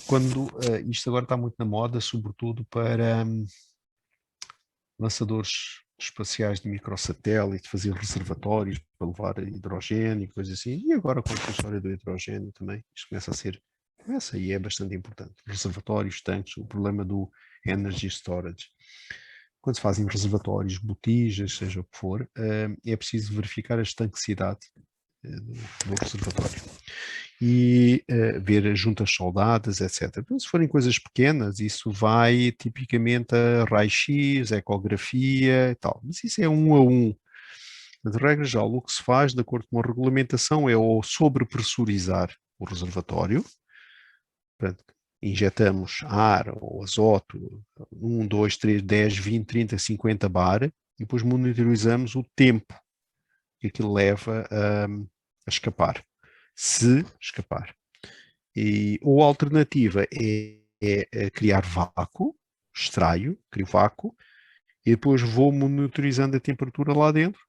quando isto agora está muito na moda, sobretudo para lançadores espaciais de microsatélite, fazer reservatórios para levar hidrogênio e coisas assim, e agora com a história do hidrogênio também, isto começa e é bastante importante. Reservatórios, tanques, o problema do energy storage. Quando se fazem reservatórios, botijas, seja o que for, é preciso verificar a estanquicidade do reservatório e ver as juntas soldadas, etc. Então, se forem coisas pequenas, isso vai tipicamente a raio-x, ecografia e tal, mas isso é um a um. De regra geral, o que se faz, de acordo com a regulamentação, é ou sobrepressurizar o reservatório, portanto, injetamos ar ou azoto, 1, 2, 3, 10, 20, 30, 50 bar, e depois monitorizamos o tempo que aquilo leva a escapar, se escapar. Ou a alternativa é criar vácuo, extraio, crio vácuo, e depois vou monitorizando a temperatura lá dentro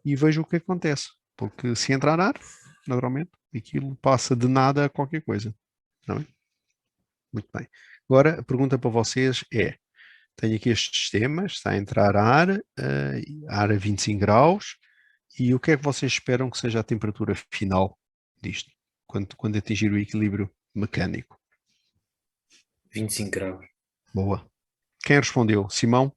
e vejo o que acontece. Porque se entrar ar, naturalmente, aquilo passa de nada a qualquer coisa. Não é? Muito bem. Agora, a pergunta para vocês é, tenho aqui este sistema, está a entrar ar a 25 graus, e o que é que vocês esperam que seja a temperatura final disto, quando atingir o equilíbrio mecânico? 25 graus. Boa. Quem respondeu? Simão?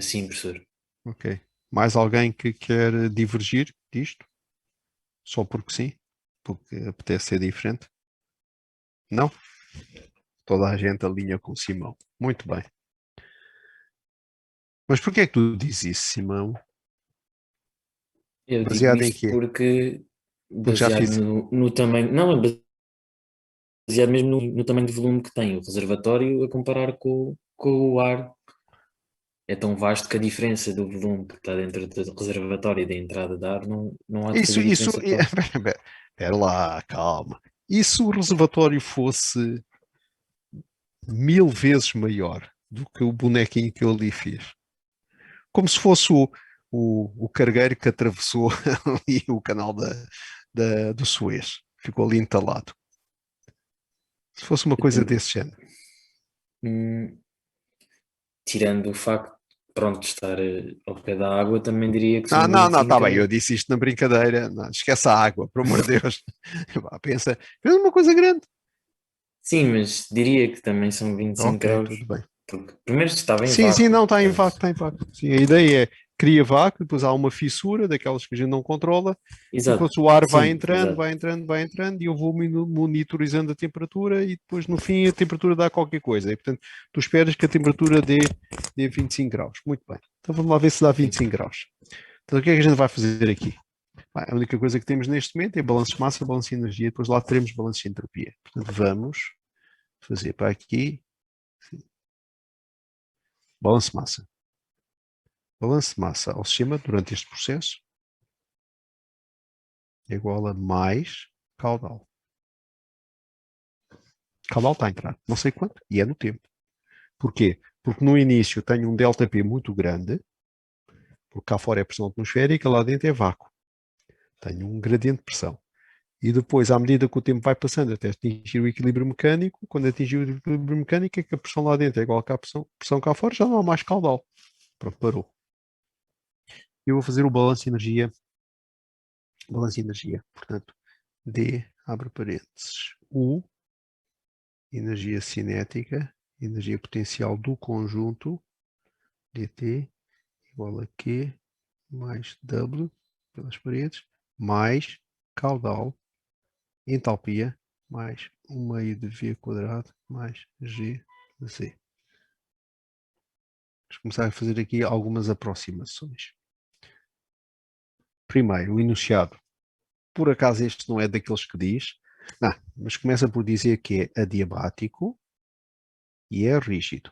Sim, professor. Ok. Mais alguém que quer divergir disto? Só porque sim? Porque apetece ser diferente? Não? Toda a gente alinha com o Simão. Muito bem. Mas porquê é que tu dizes isso, Simão? Eu digo Baseado em isto quê? porque, Porque já baseado fiz. no tamanho, não, é baseado mesmo no tamanho de volume que tem o reservatório a comparar com o ar. É tão vasto que a diferença do volume que está dentro do reservatório e da entrada de ar não há de fazer Isso, diferença total. espera lá, calma. E se o reservatório fosse 1000 vezes maior do que o bonequinho que eu ali fiz? Como se fosse o cargueiro que atravessou ali o canal do Suez. Ficou ali entalado. Se fosse uma coisa desse género. Hum, Tirando o facto, pronto, de estar ao pé da água, também diria que Não, são não, não, 25 está bem, eu graus. disse isto na brincadeira. Não, esquece a água, por amor de Deus. Pensa uma coisa grande. Sim, mas diria que também são 25 Ok, graus, tudo bem. porque primeiro estava em Sim, sim, vácuo, não, está em portanto, vácuo, está em vácuo. Sim, a ideia é cria vácuo, depois há uma fissura daquelas que a gente não controla, e depois exato, o ar vai sim, entrando, exato. vai entrando, vai entrando, e eu vou monitorizando a temperatura, e depois no fim a temperatura dá qualquer coisa. E portanto, tu esperas que a temperatura dê 25 graus. Muito bem. Então vamos lá ver se dá 25 graus. Então o que é que a gente vai fazer aqui? A única coisa que temos neste momento é balanço de massa, balanço de energia, depois lá teremos balanço de entropia. Portanto, vamos fazer para aqui balanço de massa. Balanço de massa ao sistema durante este processo é igual a mais caudal. Caudal está a entrar, não sei quanto, e é no tempo. Porquê? Porque no início tenho um ΔP muito grande, porque cá fora é pressão atmosférica, lá dentro é vácuo. Tenho um gradiente de pressão. E depois, à medida que o tempo vai passando até atingir o equilíbrio mecânico, quando atingir o equilíbrio mecânico, é que a pressão lá dentro é igual à pressão cá fora, já não há mais caudal. Pronto, parou. Eu vou fazer o balanço de energia. Portanto, D, abre parênteses, U, energia cinética, energia potencial do conjunto, dt, igual a Q mais W, pelas paredes, mais caudal, entalpia, mais 1 meio de V quadrado, mais G de Z. Vamos começar a fazer aqui algumas aproximações. Primeiro, o enunciado. Por acaso este não é daqueles que diz, mas começa por dizer que é adiabático e é rígido.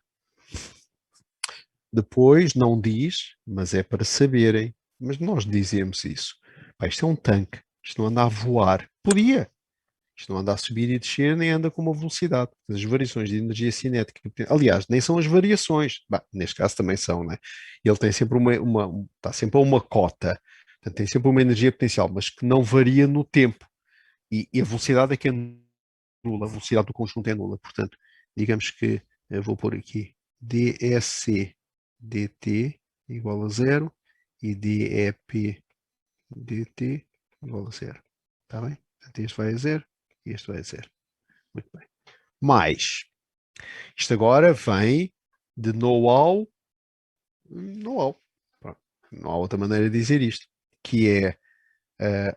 Depois não diz, mas é para saberem. Mas nós dizemos isso. Pá, isto é um tanque. Isto não anda a voar. Podia. Isto não anda a subir e descer, nem anda com uma velocidade. As variações de energia cinética, aliás, nem são as variações. Bah, neste caso também são, né? Ele tem sempre está sempre a uma cota. Portanto, tem sempre uma energia potencial, mas que não varia no tempo. E a velocidade é que é nula, a velocidade do conjunto é nula. Portanto, digamos que eu vou pôr aqui dEC dt igual a zero e dEP dt igual a zero. Está bem? Portanto, este vai a zero e este vai a zero. Muito bem. Mais, isto agora vem de know-how. Know-how. Não há outra maneira de dizer isto. Que é,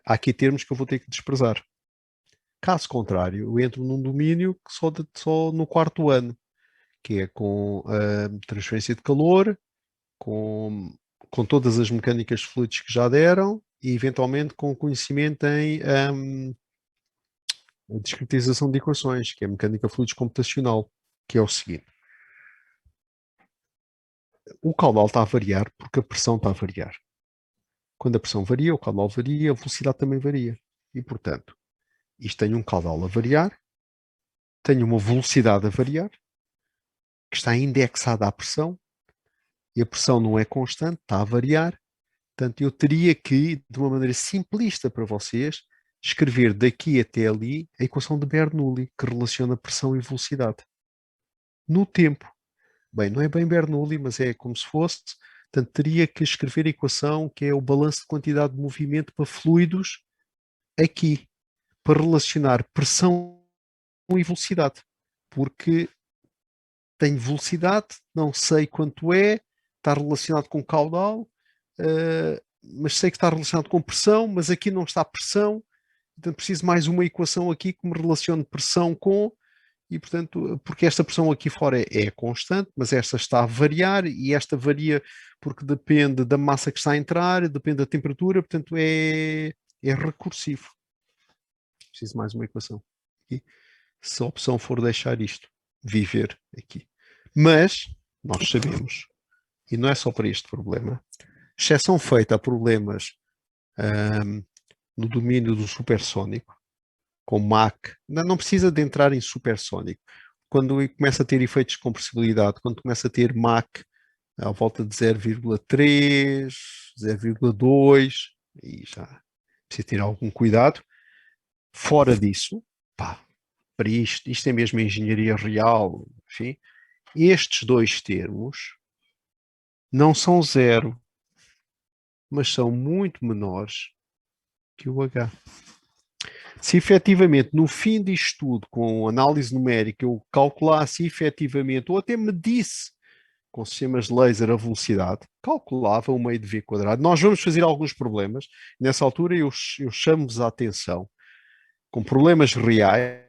há aqui termos que eu vou ter que desprezar. Caso contrário, eu entro num domínio que só no quarto ano, que é com transferência de calor, com todas as mecânicas de fluidos que já deram e eventualmente com conhecimento em discretização de equações, que é a mecânica de fluidos computacional, que é o seguinte. O caudal está a variar porque a pressão está a variar. Quando a pressão varia, o caudal varia, a velocidade também varia. E, portanto, isto tem um caudal a variar, tem uma velocidade a variar, que está indexada à pressão, e a pressão não é constante, está a variar. Portanto, eu teria que, de uma maneira simplista para vocês, escrever daqui até ali a equação de Bernoulli, que relaciona pressão e velocidade. No tempo. Bem, não é bem Bernoulli, mas é como se fosse. Portanto, teria que escrever a equação que é o balanço de quantidade de movimento para fluidos aqui, para relacionar pressão e velocidade. Porque tenho velocidade, não sei quanto é, está relacionado com caudal, mas sei que está relacionado com pressão, mas aqui não está pressão, portanto preciso mais uma equação aqui que me relacione pressão com, e portanto, porque esta pressão aqui fora é constante, mas esta está a variar, e esta varia porque depende da massa que está a entrar, depende da temperatura, portanto é recursivo. Preciso mais uma equação. Aqui. Se a opção for deixar isto, viver aqui. Mas, nós sabemos, e não é só para este problema, exceção feita a problemas no domínio do supersónico, com Mach, não precisa de entrar em supersónico. Quando começa a ter efeitos de compressibilidade, quando começa a ter Mach à volta de 0,3, 0,2, e já precisa ter algum cuidado. Fora disso, pá, para isto é mesmo engenharia real, enfim, estes dois termos não são zero, mas são muito menores que o H. Se efetivamente no fim disto tudo, com análise numérica, eu calculasse efetivamente, ou até medisse com sistemas de laser a velocidade, calculava o meio de V quadrado. Nós vamos fazer alguns problemas. Nessa altura eu chamo-vos a atenção com problemas reais,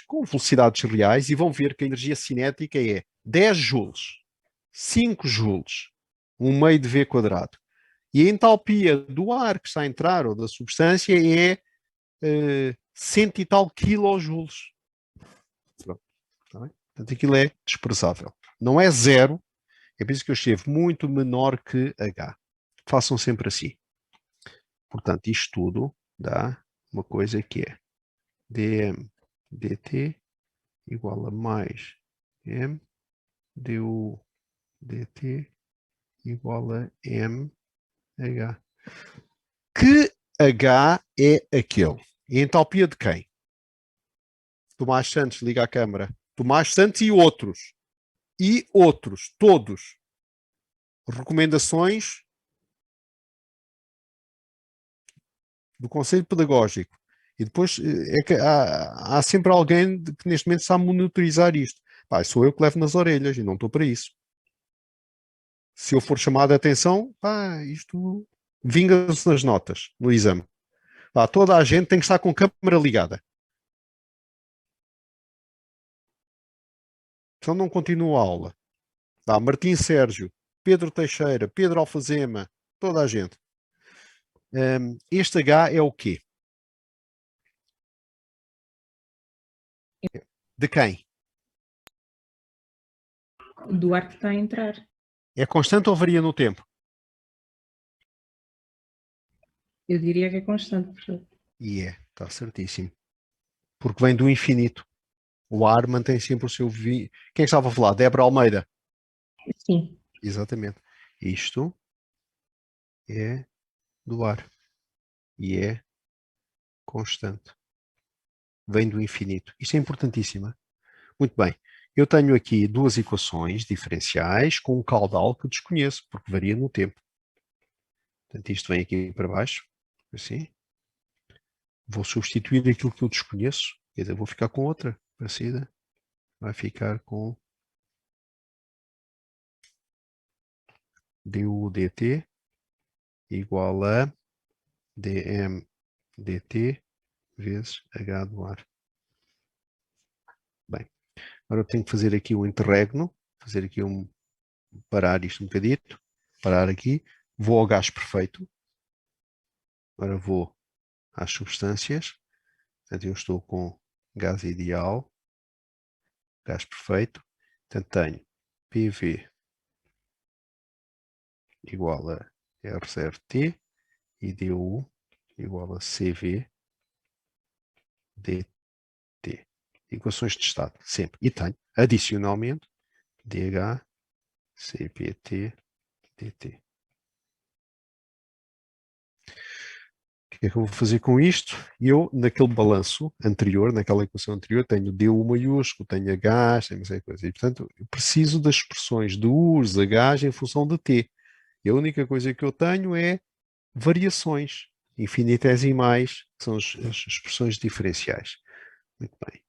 com velocidades reais, e vão ver que a energia cinética é 10 joules, 5 joules, um meio de V quadrado. E a entalpia do ar que está a entrar, ou da substância, é 100 e tal kilojoules. Pronto, tá bem? Portanto, aquilo é desprezável. Não é zero, é por isso que eu escrevo muito menor que H. Façam sempre assim. Portanto, isto tudo dá uma coisa que é dm dt igual a mais m du dt igual a mh. Que H é aquele? E a entalpia de quem? Tomás Santos, liga a câmara. Tomás Santos e outros. E outros, todos. Recomendações do Conselho Pedagógico. E depois é que há sempre alguém que neste momento sabe monitorizar isto. Pá, sou eu que levo nas orelhas e não estou para isso. Se eu for chamado a atenção, pá, isto vinga-se nas notas, no exame. Pá, toda a gente tem que estar com a câmara ligada. Senão não continua a aula. Pá, Martim Sérgio, Pedro Teixeira, Pedro Alfazema, toda a gente. Este H é o quê? De quem? Do ar que está a entrar. É constante ou varia no tempo? Eu diria que é constante, professor. E está certíssimo. Porque vem do infinito. O ar mantém sempre o seu... Quem é que estava a falar? Débora Almeida. Sim. Exatamente. Isto é do ar. E é constante. vem do infinito. Isto é importantíssimo. Muito bem. Eu tenho aqui duas equações diferenciais com um caudal que eu desconheço, porque varia no tempo. Portanto, isto vem aqui para baixo, assim. Vou substituir aquilo que eu desconheço, quer dizer, vou ficar com outra parecida. Vai ficar com du dt igual a dm dt vezes h do ar. Bem, agora eu tenho que fazer aqui um interregno, fazer aqui parar isto um bocadito, parar aqui, vou ao gás perfeito, agora vou às substâncias, portanto eu estou com gás ideal, gás perfeito, portanto tenho PV igual a R0T e DU igual a CV dt. Equações de estado, sempre. E tenho, adicionalmente, dH CPT dt. O que é que eu vou fazer com isto? Eu, naquele balanço anterior, naquela equação anterior, tenho du maiúsculo, tenho H, tenho essa coisa. E, portanto, eu preciso das expressões de U's, H's em função de T. E a única coisa que eu tenho é variações infinitesimais, que são as expressões diferenciais. Muito bem.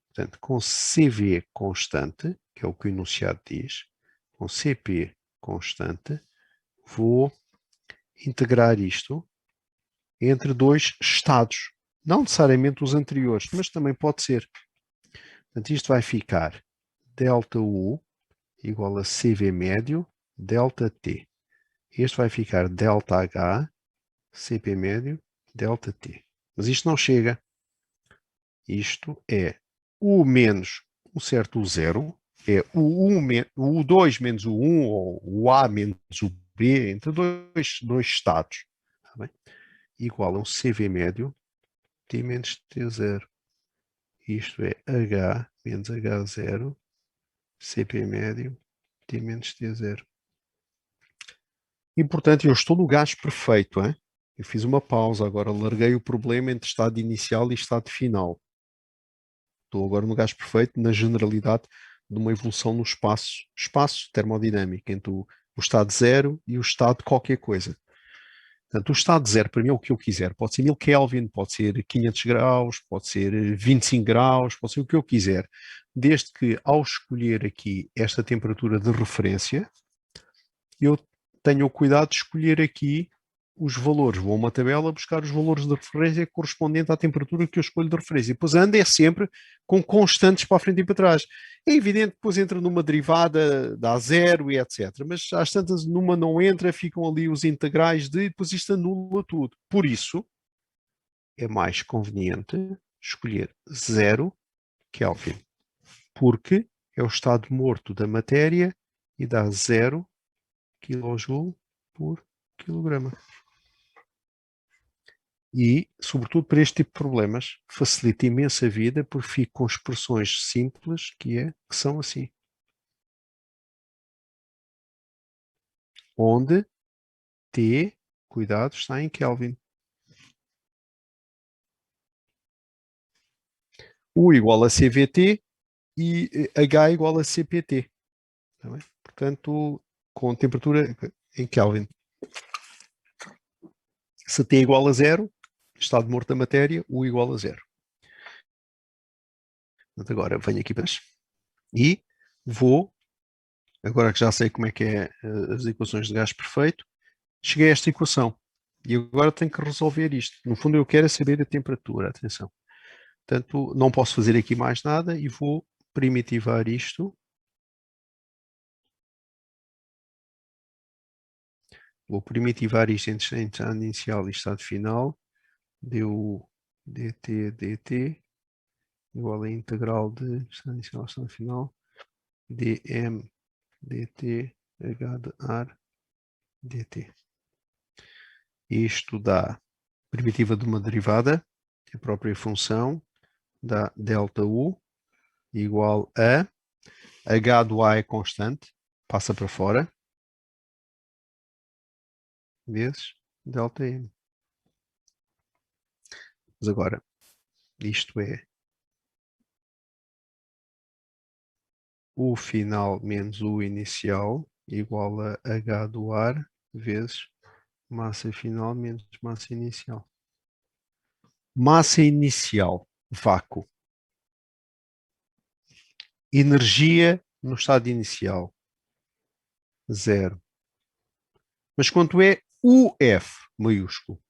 Portanto, com CV constante, que é o que o enunciado diz, com CP constante, vou integrar isto entre dois estados. Não necessariamente os anteriores, mas também pode ser. Portanto, isto vai ficar ΔU igual a CV médio, ΔT. Este vai ficar ΔH, CP médio, ΔT. Mas isto não chega. Isto é U menos um certo zero, é o U2 menos o 1 ou o A menos o B, entre dois estados. Tá bem? Igual a um CV médio, T menos T0. Isto é H menos H0, CP médio, T menos T0. E, portanto, eu estou no gás perfeito. Hein? Eu fiz uma pausa, agora larguei o problema entre estado inicial e estado final. Estou agora no gás perfeito, na generalidade de uma evolução no espaço termodinâmico, entre o estado zero e o estado de qualquer coisa. Portanto, o estado zero, para mim, é o que eu quiser. Pode ser 1000 Kelvin, pode ser 500 graus, pode ser 25 graus, pode ser o que eu quiser. Desde que, ao escolher aqui esta temperatura de referência, eu tenho o cuidado de escolher aqui os valores. Vou a uma tabela buscar os valores de referência correspondente à temperatura que eu escolho de referência. Depois ando é sempre com constantes para a frente e para trás. É evidente que depois entra numa derivada, dá zero e etc. Mas às tantas numa não entra, ficam ali os integrais de, depois isto anula tudo. Por isso, é mais conveniente escolher 0 Kelvin, porque é o estado morto da matéria e dá 0 kJ por quilograma. E, sobretudo para este tipo de problemas, facilita imenso a vida porque fico com expressões simples que são assim. Onde T, cuidado, está em Kelvin. U igual a CVT e H igual a CPT. Tá bem? Portanto, com temperatura em Kelvin. Se T igual a zero, estado morto da matéria, U igual a zero. Portanto, agora venho aqui para e vou, agora que já sei como é que é as equações de gás perfeito, cheguei a esta equação. E agora tenho que resolver isto. No fundo, eu quero é saber a temperatura, atenção. Portanto, não posso fazer aqui mais nada e vou primitivar isto. Vou primitivar isto entre estado inicial e estado final. Du dt igual a integral de estado inicial e estado final. dm dt h de ar dt. Isto dá primitiva de uma derivada, a própria função, dá ΔU igual a H do A é constante, passa para fora, vezes ΔM. Mas agora, isto é U final menos U inicial igual a H do ar vezes massa final menos massa inicial. Massa inicial, vácuo. Energia no estado inicial, 0. Mas quanto é UF maiúsculo?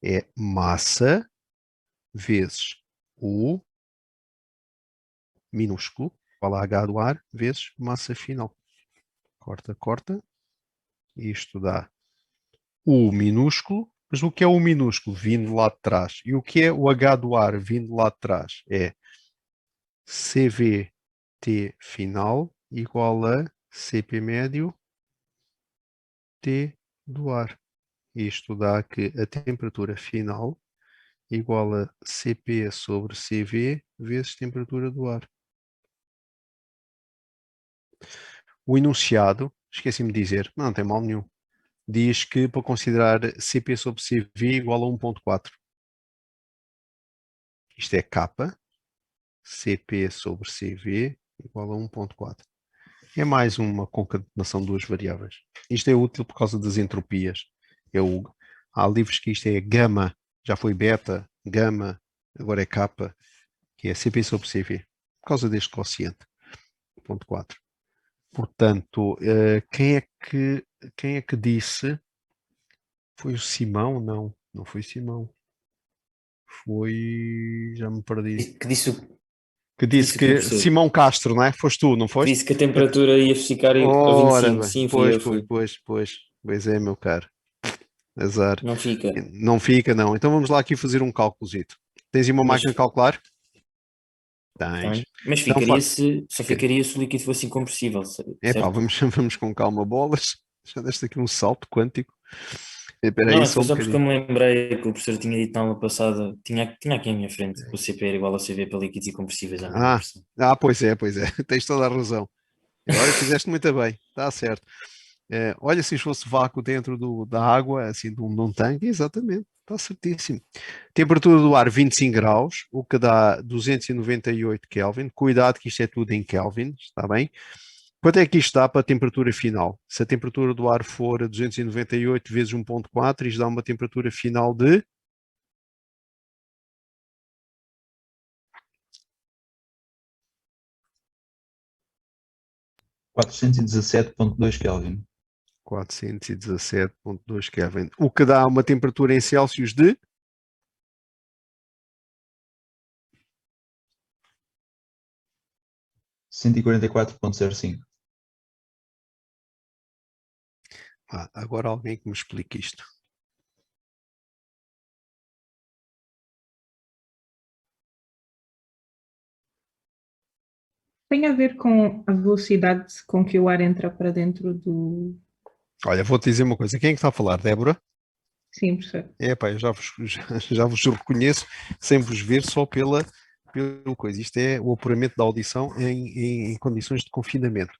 É massa vezes U minúsculo, igual a H do ar, vezes massa final. Corta, corta. Isto dá U minúsculo. Mas o que é o minúsculo vindo lá de trás? E o que é o H do ar vindo lá de trás? É CVT final igual a CP médio T do ar. Isto dá que a temperatura final igual a Cp sobre Cv vezes temperatura do ar. O enunciado, esqueci-me de dizer, não tem mal nenhum, diz que para considerar Cp sobre Cv igual a 1.4. Isto é K, Cp sobre Cv igual a 1.4. É mais uma concatenação de duas variáveis. Isto é útil por causa das entropias. Há livros que isto é gama, já foi beta, gama, agora é K, que é Cp sobre Cv, por causa deste quociente, 0.4. Portanto, quem é que disse? Foi o Simão? Não, não foi Simão. Foi. Já me perdi. Que disse, Que disse disse o que o que. professor. Simão Castro, não é? Foste tu, não Que foste? disse que a temperatura ia ficar a Ora 25. bem, Sim, fui pois, eu, pois, fui. pois, pois. Pois é, meu caro. Azar. Não fica. Não fica, não. Então vamos lá aqui fazer um cálculozito. Tens aí uma Mas, máquina de calcular? Tens. mas Então, só ficaria se o líquido fosse incompressível, epá, certo? vamos com calma, bolas. Já deste aqui um salto quântico. Espera Não, aí é só foi um só porque eu bocadinho. me lembrei que o professor tinha dito na aula passada, tinha aqui à minha frente, que o CP era igual a CV para líquidos e compressíveis à mesma Ah, pressão. pois é, pois é. Tens toda a razão. Olha, fizeste muito bem, está certo. Olha, se fosse vácuo dentro da água, assim, de um tanque, exatamente, está certíssimo. Temperatura do ar 25 graus, o que dá 298 Kelvin. Cuidado que isto é tudo em Kelvin, está bem? Quanto é que isto dá para a temperatura final? Se a temperatura do ar for 298 vezes 1.4, isto dá uma temperatura final de 417,2 Kelvin. 417,2 Kelvin, o que dá uma temperatura em Celsius de 144,05. agora alguém que me explique isto. Tem a ver com a velocidade com que o ar entra para dentro do. Olha, vou-te dizer uma coisa. Quem é que está a falar? Débora? Sim, professor. Pá, eu já vos reconheço sem vos ver só pelo coisa. Isto é o apuramento da audição em condições de confinamento.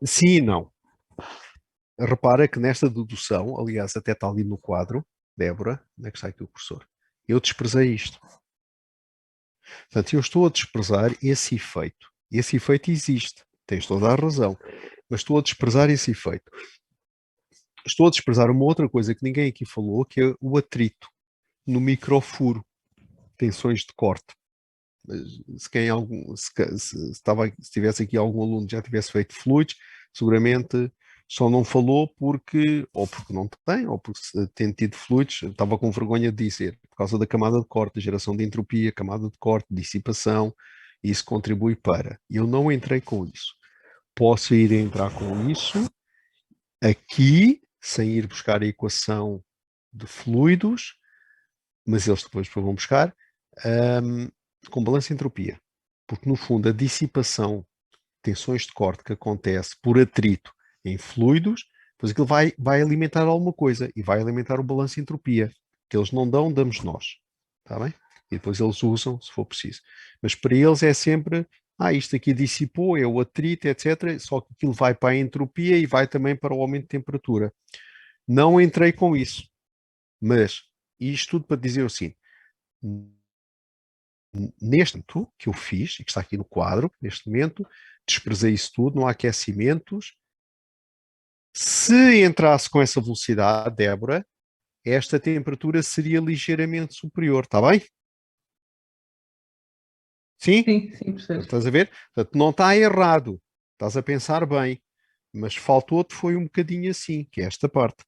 Sim e não. Repara que nesta dedução, aliás, até está ali no quadro, Débora, onde é que está aqui o cursor? Eu desprezei isto. Portanto, eu estou a desprezar esse efeito. Esse efeito existe. Tens toda a razão. Mas estou a desprezar esse efeito. Estou a desprezar uma outra coisa que ninguém aqui falou, que é o atrito no microfuro, tensões de corte. Se tivesse aqui algum aluno que já tivesse feito fluidos, seguramente só não falou porque, ou porque não tem, ou porque tem tido fluidos, estava com vergonha de dizer, por causa da camada de corte, da geração de entropia, camada de corte, dissipação, isso contribui para. Eu não entrei com isso. Posso ir entrar com isso aqui, sem ir buscar a equação de fluidos, mas eles depois vão buscar, com balanço de entropia. Porque, no fundo, a dissipação, tensões de corte que acontece por atrito em fluidos, depois aquilo vai alimentar alguma coisa e vai alimentar o balanço de entropia. Que eles não dão, damos nós. Está bem? E depois eles usam, se for preciso. Mas para eles é sempre, isto aqui dissipou, é o atrito, etc. Só que aquilo vai para a entropia e vai também para o aumento de temperatura. Não entrei com isso. Mas isto tudo para dizer assim, neste momento que eu fiz, e que está aqui no quadro, neste momento, desprezei isso tudo, não há aquecimentos. Se entrasse com essa velocidade, Débora, esta temperatura seria ligeiramente superior, está bem? Sim? Sim, percebo. Estás a ver? Portanto, não está errado, estás a pensar bem, mas faltou-te foi um bocadinho assim, que é esta parte.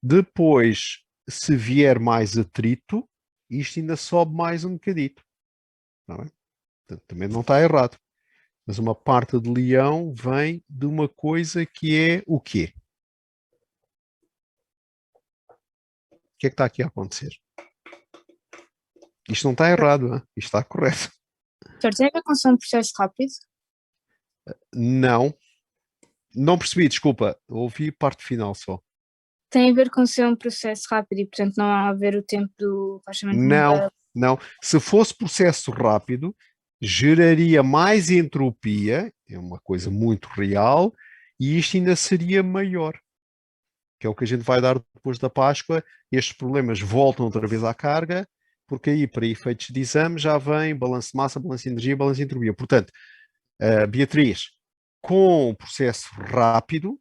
Depois, se vier mais atrito, isto ainda sobe mais um bocadito. Está bem? Portanto, também não está errado. Mas uma parte de leão vem de uma coisa que é o quê? O que é que está aqui a acontecer? Isto não está errado, hein? Isto está correto. Doutor, tem a ver com ser um processo rápido? Não. Não percebi, desculpa. Ouvi parte final só. Tem a ver com ser um processo rápido e, portanto, não há a ver o tempo do relaxamento Não, não. Se fosse processo rápido, geraria mais entropia, é uma coisa muito real, e isto ainda seria maior. Que é o que a gente vai dar depois da Páscoa. Estes problemas voltam outra vez à carga, porque aí, para efeitos de exame, já vem balanço de massa, balanço de energia, balanço de entropia. Portanto, Beatriz, com o processo rápido,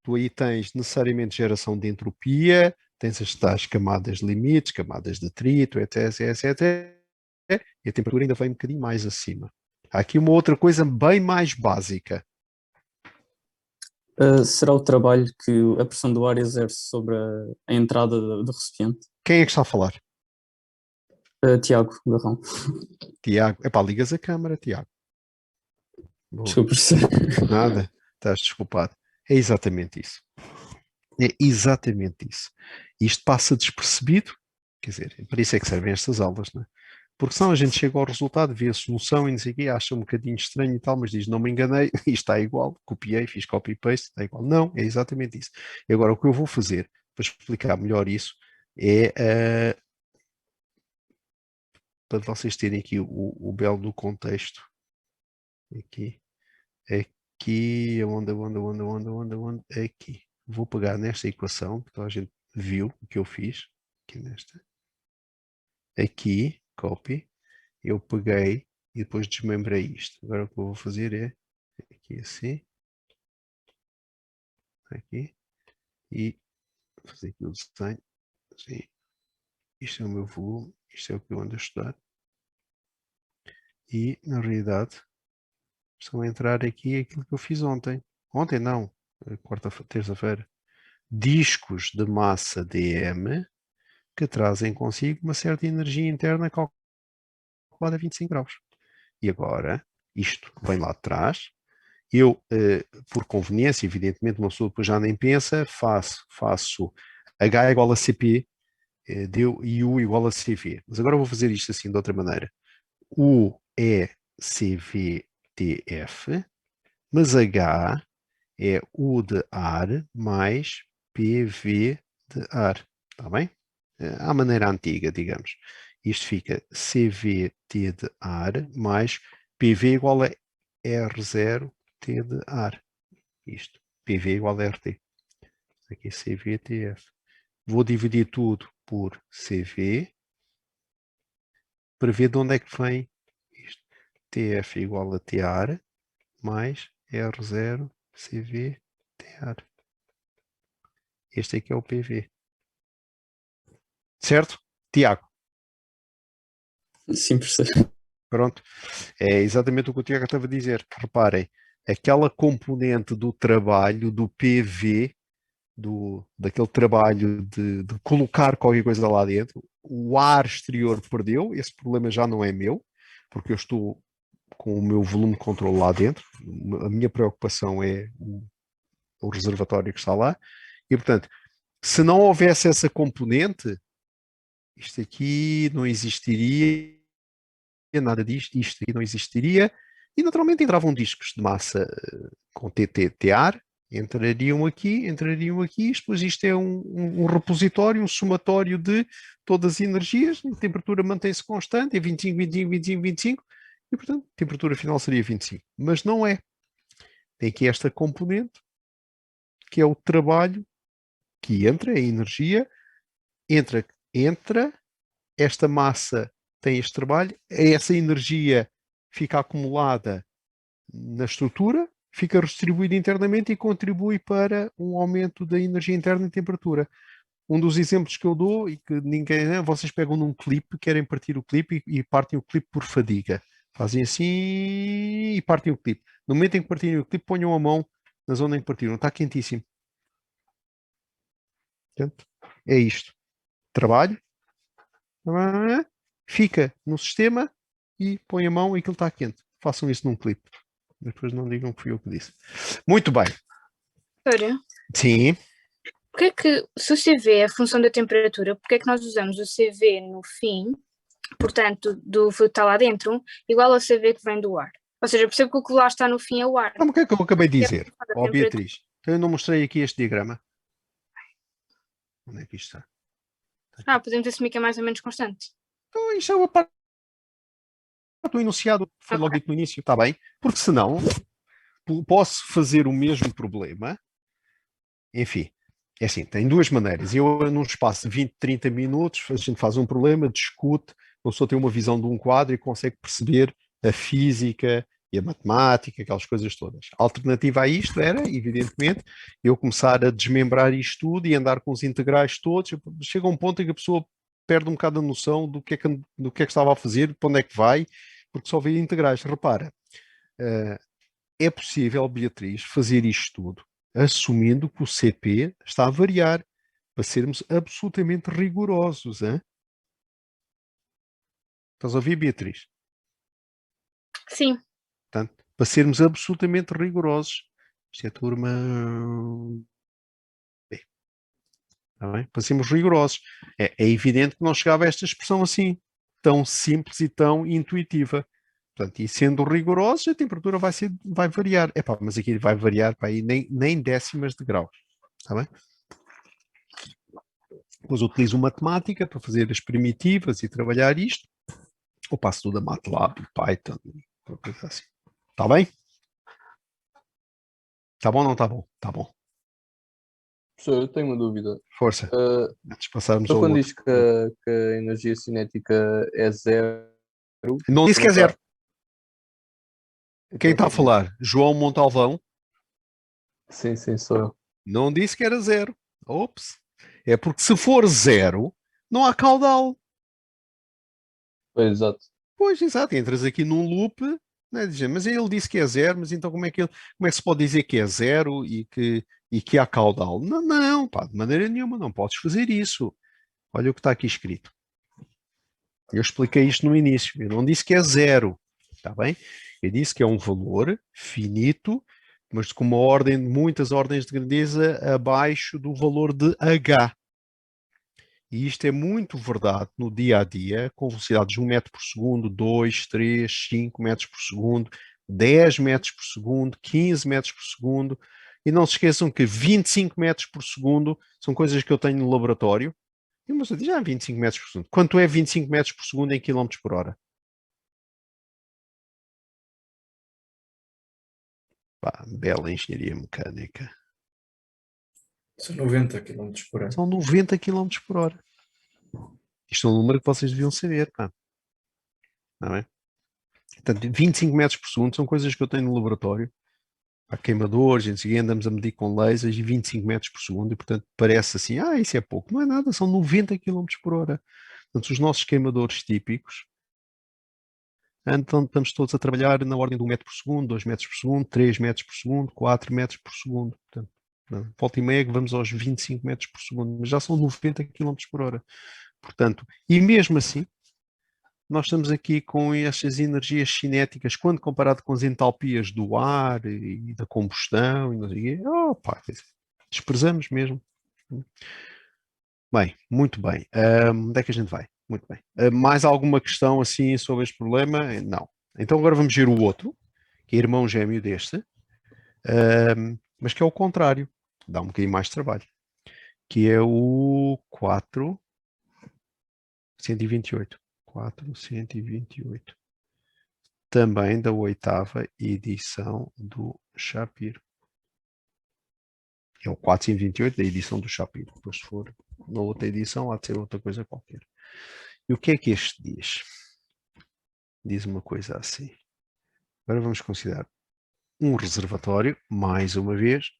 tu aí tens necessariamente geração de entropia, tens as tais camadas limites, camadas de atrito, etc, etc, e a temperatura ainda vem um bocadinho mais acima. Há aqui uma outra coisa bem mais básica. Será o trabalho que a pressão do ar exerce sobre a entrada do recipiente? Quem é que está a falar? Tiago Garrão. Tiago. Epá, ligas a câmara, Tiago. Boa. Desculpa, professor. Nada, estás desculpado. É exatamente isso. É exatamente isso. Isto passa despercebido, quer dizer, para isso é que servem estas aulas, não é? Porque senão a gente chega ao resultado, vê a solução e não sei o quê, acha um bocadinho estranho e tal, mas diz, não me enganei, isto está igual, copiei, fiz copy-paste, está igual. Não, é exatamente isso. E agora o que eu vou fazer, para explicar melhor isso, é para vocês terem aqui o belo do contexto. Aqui, onde, aqui. Vou pegar nesta equação, que toda a gente viu o que eu fiz, aqui nesta. Aqui, copy, eu peguei e depois desmembrei isto. Agora o que eu vou fazer é aqui assim, aqui, e fazer aqui o desenho, assim. Isto é o meu volume, isto é o que eu ando a estudar. E, na realidade, estão a entrar aqui aquilo que eu fiz ontem. Ontem não, terça-feira. Discos de massa dm que trazem consigo uma certa energia interna calculada a 25 graus. E agora, isto vem lá de trás, eu, por conveniência, evidentemente, uma pessoa depois já nem pensa, faço H igual a CP e U igual a CV. Mas agora eu vou fazer isto assim de outra maneira. U é CVTF, mas H é U de ar mais PV de ar. Está bem? À maneira antiga, digamos. Isto fica CVT de ar mais PV igual a R0T de ar. Isto. PV igual a RT. Aqui é CVTF. Vou dividir tudo por CV para ver de onde é que vem isto. TF igual a TR mais R0 CV TR. Este aqui é o PV. Certo? Tiago? Sim, professor. Pronto. É exatamente o que o Tiago estava a dizer. Reparem, aquela componente do trabalho, do PV, daquele trabalho de colocar qualquer coisa lá dentro, o ar exterior perdeu, esse problema já não é meu, porque eu estou com o meu volume de controle lá dentro, a minha preocupação é o reservatório que está lá, e portanto, se não houvesse essa componente, isto aqui não existiria, nada disto, isto aqui não existiria, e naturalmente entravam discos de massa com TTTR, entrariam aqui, depois isto é um repositório, um somatório de todas as energias, a temperatura mantém-se constante, é 25, 25, 25, 25, e portanto a temperatura final seria 25. Mas não é. Tem aqui esta componente, que é o trabalho que entra, a energia, entra esta massa tem este trabalho, essa energia fica acumulada na estrutura, fica redistribuída internamente e contribui para um aumento da energia interna e temperatura. Um dos exemplos que eu dou, e que ninguém, né, vocês pegam num clipe, querem partir o clipe e partem o clipe por fadiga. Fazem assim e partem o clipe. No momento em que partirem o clipe, ponham a mão na zona em que partiram. Está quentíssimo. Portanto, é isto. Trabalho, fica no sistema e põe a mão e aquilo está quente. Façam isso num clipe. Depois não digam que fui eu que disse. Muito bem. Doutora, Sim. porque é que, se o CV é a função da temperatura, porque é que nós usamos o CV no fim, portanto, do fluido que está lá dentro, igual ao CV que vem do ar? Ou seja, eu percebo que o que lá está no fim é o ar. Então, o que é que eu acabei de Que é a dizer? função da Ó, temperatura. Beatriz, então eu não mostrei aqui este diagrama. Onde é que isto está? Podemos assumir que é mais ou menos constante. Então, isto é uma parte do enunciado, foi logo dito no início, está bem? Porque senão posso fazer o mesmo problema. Enfim, é assim, tem duas maneiras. Eu, num espaço de 20, 30 minutos, a gente faz um problema, discute, a pessoa tem uma visão de um quadro e consegue perceber a física e a matemática, aquelas coisas todas. A alternativa a isto era, evidentemente, eu começar a desmembrar isto tudo e andar com os integrais todos. Chega a um ponto em que a pessoa perde um bocado a noção do que é que estava a fazer, para onde é que vai, porque só vê integrais. Repara, é possível, Beatriz, fazer isto tudo assumindo que o CP está a variar, para sermos absolutamente rigorosos. Hein? Estás a ouvir, Beatriz? Sim. Portanto, para sermos absolutamente rigorosos. Isto é turma... B. Está bem? Para sermos rigorosos. É evidente que não chegava a esta expressão assim, tão simples e tão intuitiva. Portanto, e sendo rigorosos, a temperatura vai variar. Epá, mas aqui vai variar para aí nem décimas de grau. Está bem? Depois utilizo matemática para fazer as primitivas e trabalhar isto. Ou passo tudo a MATLAB, Python, coisa assim. Está bem? Está bom ou não está bom? Está bom. Professor, eu tenho uma dúvida. Força. Antes de passarmos Então, ao quando outro. diz que a energia cinética é zero. Não disse que é zero. Quem Então, está a falar? João Montalvão. Sim, sou eu. Não disse que era zero. Ops. É porque se for zero, não há caudal. Pois, exato. Pois, exato. Entras aqui num loop, né, mas ele disse que é zero, mas então como é que se pode dizer que é zero e que há caudal? Não, não, pá, de maneira nenhuma, não podes fazer isso. Olha o que está aqui escrito. Eu expliquei isto no início. Eu não disse que é zero, está bem? Eu disse que é um valor finito, mas com muitas ordens de grandeza abaixo do valor de H. E isto é muito verdade no dia a dia, com velocidades de 1 metro por segundo, 2, 3, 5 metros por segundo, 10 metros por segundo, 15 metros por segundo. E não se esqueçam que 25 metros por segundo são coisas que eu tenho no laboratório. E uma pessoa diz, 25 metros por segundo. Quanto é 25 metros por segundo em quilómetros por hora? Pá, bela engenharia mecânica. São 90 km por hora. São 90 km por hora. Isto é um número que vocês deviam saber, pá. Não é? Portanto, 25 metros por segundo são coisas que eu tenho no laboratório. Há queimadores, andamos a medir com lasers e 25 metros por segundo, e portanto parece assim, isso é pouco. Não é nada, são 90 km por hora. Portanto, os nossos queimadores típicos, então estamos todos a trabalhar na ordem de 1 metro por segundo, 2 metros por segundo, 3 metros por segundo, 4 metros por segundo. Portanto, volta e meia que vamos aos 25 metros por segundo, mas já são 90 km por hora. Portanto, e mesmo assim, nós estamos aqui com estas energias cinéticas, quando comparado com as entalpias do ar e da combustão, e não sei o quê, desprezamos mesmo. Bem, muito bem. Onde é que a gente vai? Muito bem. Mais alguma questão assim sobre este problema? Não. Então agora vamos ver o outro, que é irmão gêmeo deste, mas que é o contrário. Dá um bocadinho mais de trabalho. Que é o 428. 428. Também da 8ª edição do Shapiro. É o 428 da edição do Shapiro. Depois, se for na outra edição, há de ser outra coisa qualquer. E o que é que este diz? diz uma coisa assim. Agora vamos considerar um reservatório, mais uma vez,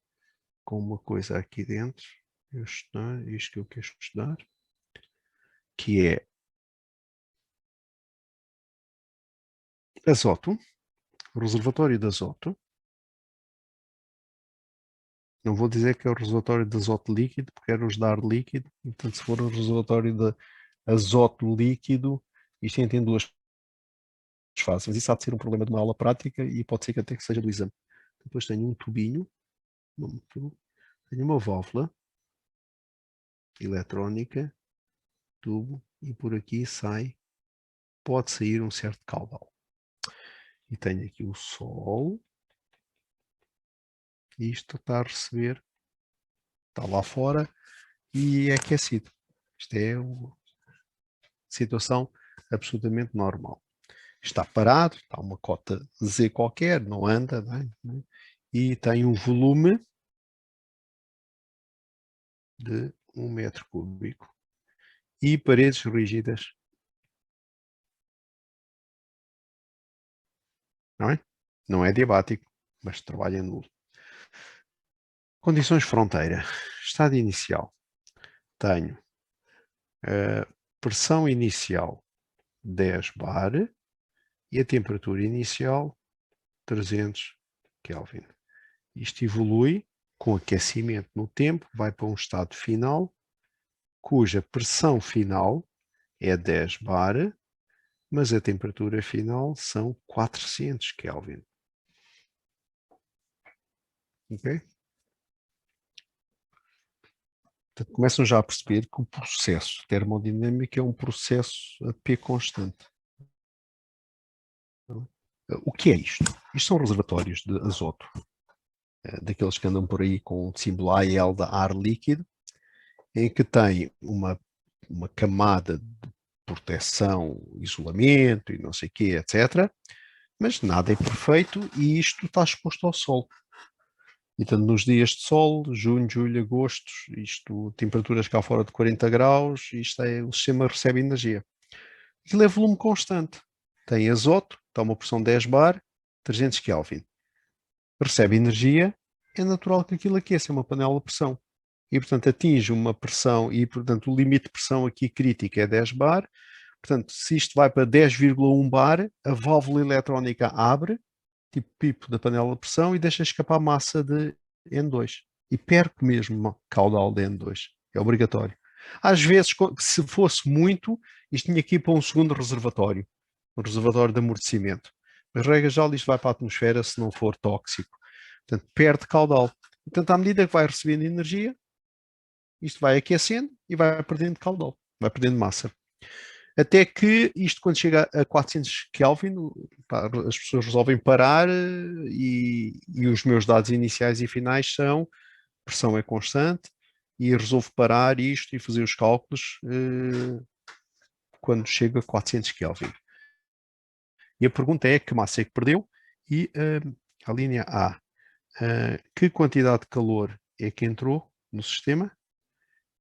com uma coisa aqui dentro. Eu estudar, isto que eu quero estudar, que é azoto, o reservatório de azoto. Não vou dizer que é o reservatório de azoto líquido, porque quero dar líquido. Portanto, se for o reservatório de azoto líquido, isto tem duas fases. Mas isso há de ser um problema de uma aula prática e pode ser que até que seja do exame. Depois tenho um tubinho, tenho uma válvula eletrónica, tubo, e por aqui sai, pode sair um certo caudal. E tenho aqui o sol, e isto está a receber, está lá fora e é aquecido. Isto é uma situação absolutamente normal. Está parado, está uma cota Z qualquer, não anda, não é? E tem um volume de 1 metro cúbico e paredes rígidas. Não é? Não é diabático, mas trabalha nulo. Condições fronteira. Estado inicial. Tenho pressão inicial 10 bar e a temperatura inicial 300 Kelvin. Isto evolui com aquecimento no tempo, vai para um estado final, cuja pressão final é 10 bar, mas a temperatura final são 400 Kelvin. Ok? Portanto, começam já a perceber que o processo termodinâmico é um processo a P constante. O que é isto? Isto são reservatórios de azoto, daqueles que andam por aí com o símbolo AL de ar líquido, em que tem uma camada de proteção, isolamento e não sei o quê, etc. Mas nada é perfeito e isto está exposto ao sol. Então, nos dias de sol, junho, julho, agosto, isto, temperaturas cá fora de 40 graus, isto é, o sistema recebe energia. Aquilo é volume constante. Tem azoto, está uma pressão 10 bar, 300 Kelvin. Recebe energia, é natural que aquilo aqueça, é uma panela de pressão. E, portanto, atinge uma pressão, e, portanto, o limite de pressão aqui crítico é 10 bar. Portanto, se isto vai para 10,1 bar, a válvula eletrónica abre, tipo pipo da panela de pressão, e deixa escapar massa de N2. E perco mesmo caudal de N2. É obrigatório. Às vezes, se fosse muito, isto tinha que ir para um segundo reservatório, um reservatório de amortecimento. Mas, regra geral, isto vai para a atmosfera se não for tóxico. Portanto, perde caudal. Portanto, à medida que vai recebendo energia, isto vai aquecendo e vai perdendo caudal, vai perdendo massa. Até que isto, quando chega a 400 Kelvin, as pessoas resolvem parar e os meus dados iniciais e finais são pressão é constante e resolvo parar isto e fazer os cálculos quando chega a 400 Kelvin. E a pergunta é que massa é que perdeu? E a linha A, que quantidade de calor é que entrou no sistema?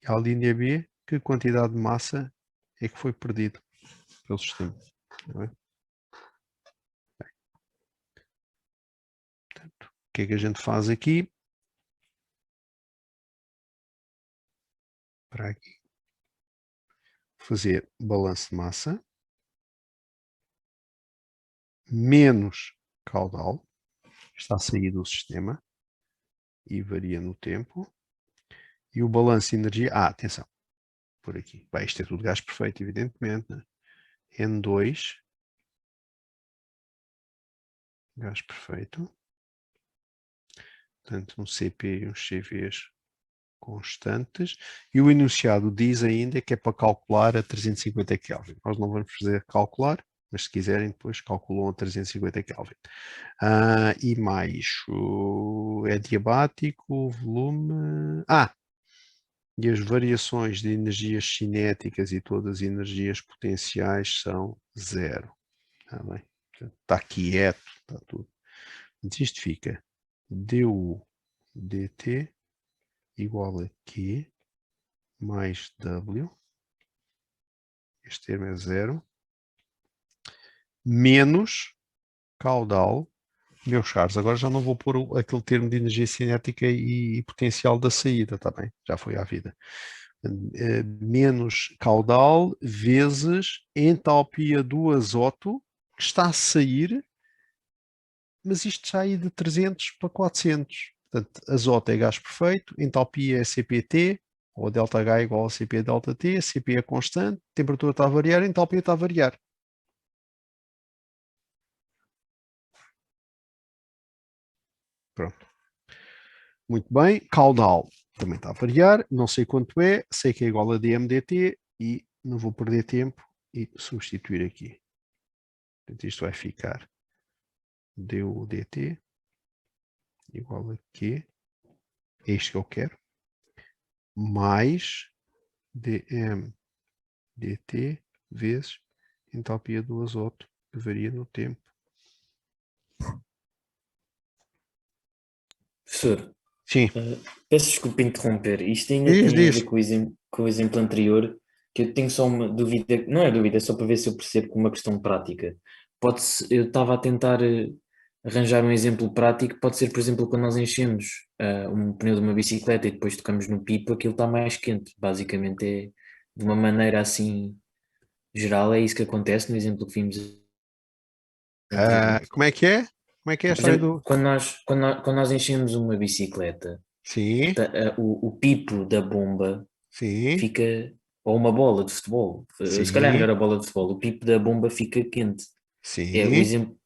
E a linha B, que quantidade de massa é que foi perdido pelo sistema? Não é? Portanto, o que é que a gente faz aqui? Para aqui. Fazer balanço de massa menos caudal, está a sair do sistema e varia no tempo. E o balanço de energia, atenção, por aqui. Bem, isto é tudo gás perfeito, evidentemente. Né? N2, gás perfeito. Portanto, um CP e uns CVs constantes. E o enunciado diz ainda que é para calcular a 350 Kelvin. Nós não vamos fazer calcular, mas se quiserem depois calculam a 350 Kelvin. E mais, é diabático, volume... e as variações de energias cinéticas e todas as energias potenciais são zero. Está bem? Está quieto, está tudo. Então isto fica du dt igual a Q mais W. Este termo é zero. menos caudal. Meus caros, agora já não vou pôr aquele termo de energia cinética e potencial da saída, está bem? Já foi à vida. Menos caudal vezes entalpia do azoto que está a sair, mas isto já aí de 300 para 400. Portanto, azoto é gás perfeito, entalpia é CPT, ou ΔH igual a CP ΔT, CP é constante, temperatura está a variar, entalpia está a variar. Pronto. Muito bem, caudal também está a variar, não sei quanto é, sei que é igual a dmdt e não vou perder tempo e substituir aqui. Portanto, isto vai ficar du dt igual a Q, é isto que eu quero, mais dm dt vezes entalpia do azoto, que varia no tempo. Professor, Sim, peço desculpa interromper. Isto ainda diz, tem a ver diz. com o exemplo anterior, que eu tenho só uma dúvida, não é dúvida, é só para ver se eu percebo com uma questão prática. Eu estava a tentar arranjar um exemplo prático, pode ser, por exemplo, quando nós enchemos um pneu de uma bicicleta e depois tocamos no pipo, aquilo está mais quente. Basicamente é de uma maneira assim geral, é isso que acontece no exemplo que vimos anteriormente. Como é que é? Como é que é a Por história exemplo, do... quando nós enchemos uma bicicleta, Sim, o pipo da bomba sim, fica, ou uma bola de futebol, se calhar é sim, melhor a bola de futebol, o pipo da bomba fica quente. É o sim. exemplo,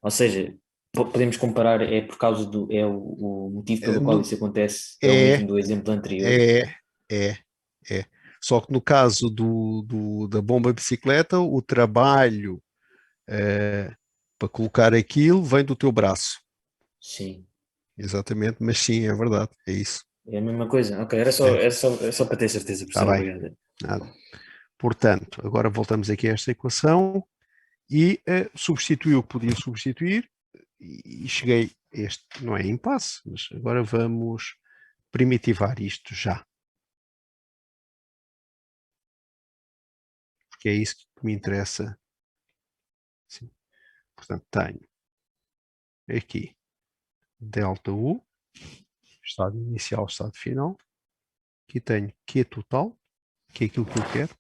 ou seja, podemos comparar, é por causa o motivo pelo qual isso acontece, é o É, mesmo do exemplo anterior. é, é, é. Só que no caso da bomba bicicleta, o trabalho para colocar aquilo vem do teu braço. Sim, Exatamente, mas sim, é verdade, é isso. é a mesma coisa. Ok, É, era só para ter certeza, está professor, bem. obrigado. Nada. Portanto, agora voltamos aqui a esta equação e substituí o que podia substituir e cheguei a este, não é impasse, mas agora vamos primitivar isto já. Porque é isso que me interessa. Sim. Portanto, tenho aqui delta U, estado inicial, estado final. Aqui tenho Q total, que é aquilo que eu quero.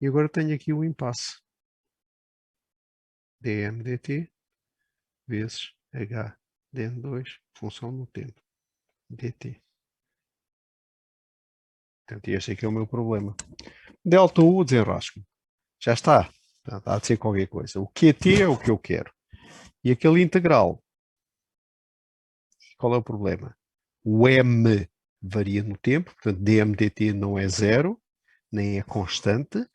E agora tenho aqui o impasse. dm dt vezes h dn2, função no tempo, dt. Portanto, este aqui é o meu problema. Delta U, desenrasco. Já está. Há de ser qualquer coisa. O QT é o que eu quero. E aquele integral, qual é o problema? O M varia no tempo, portanto, dm/dt não é zero, nem é constante.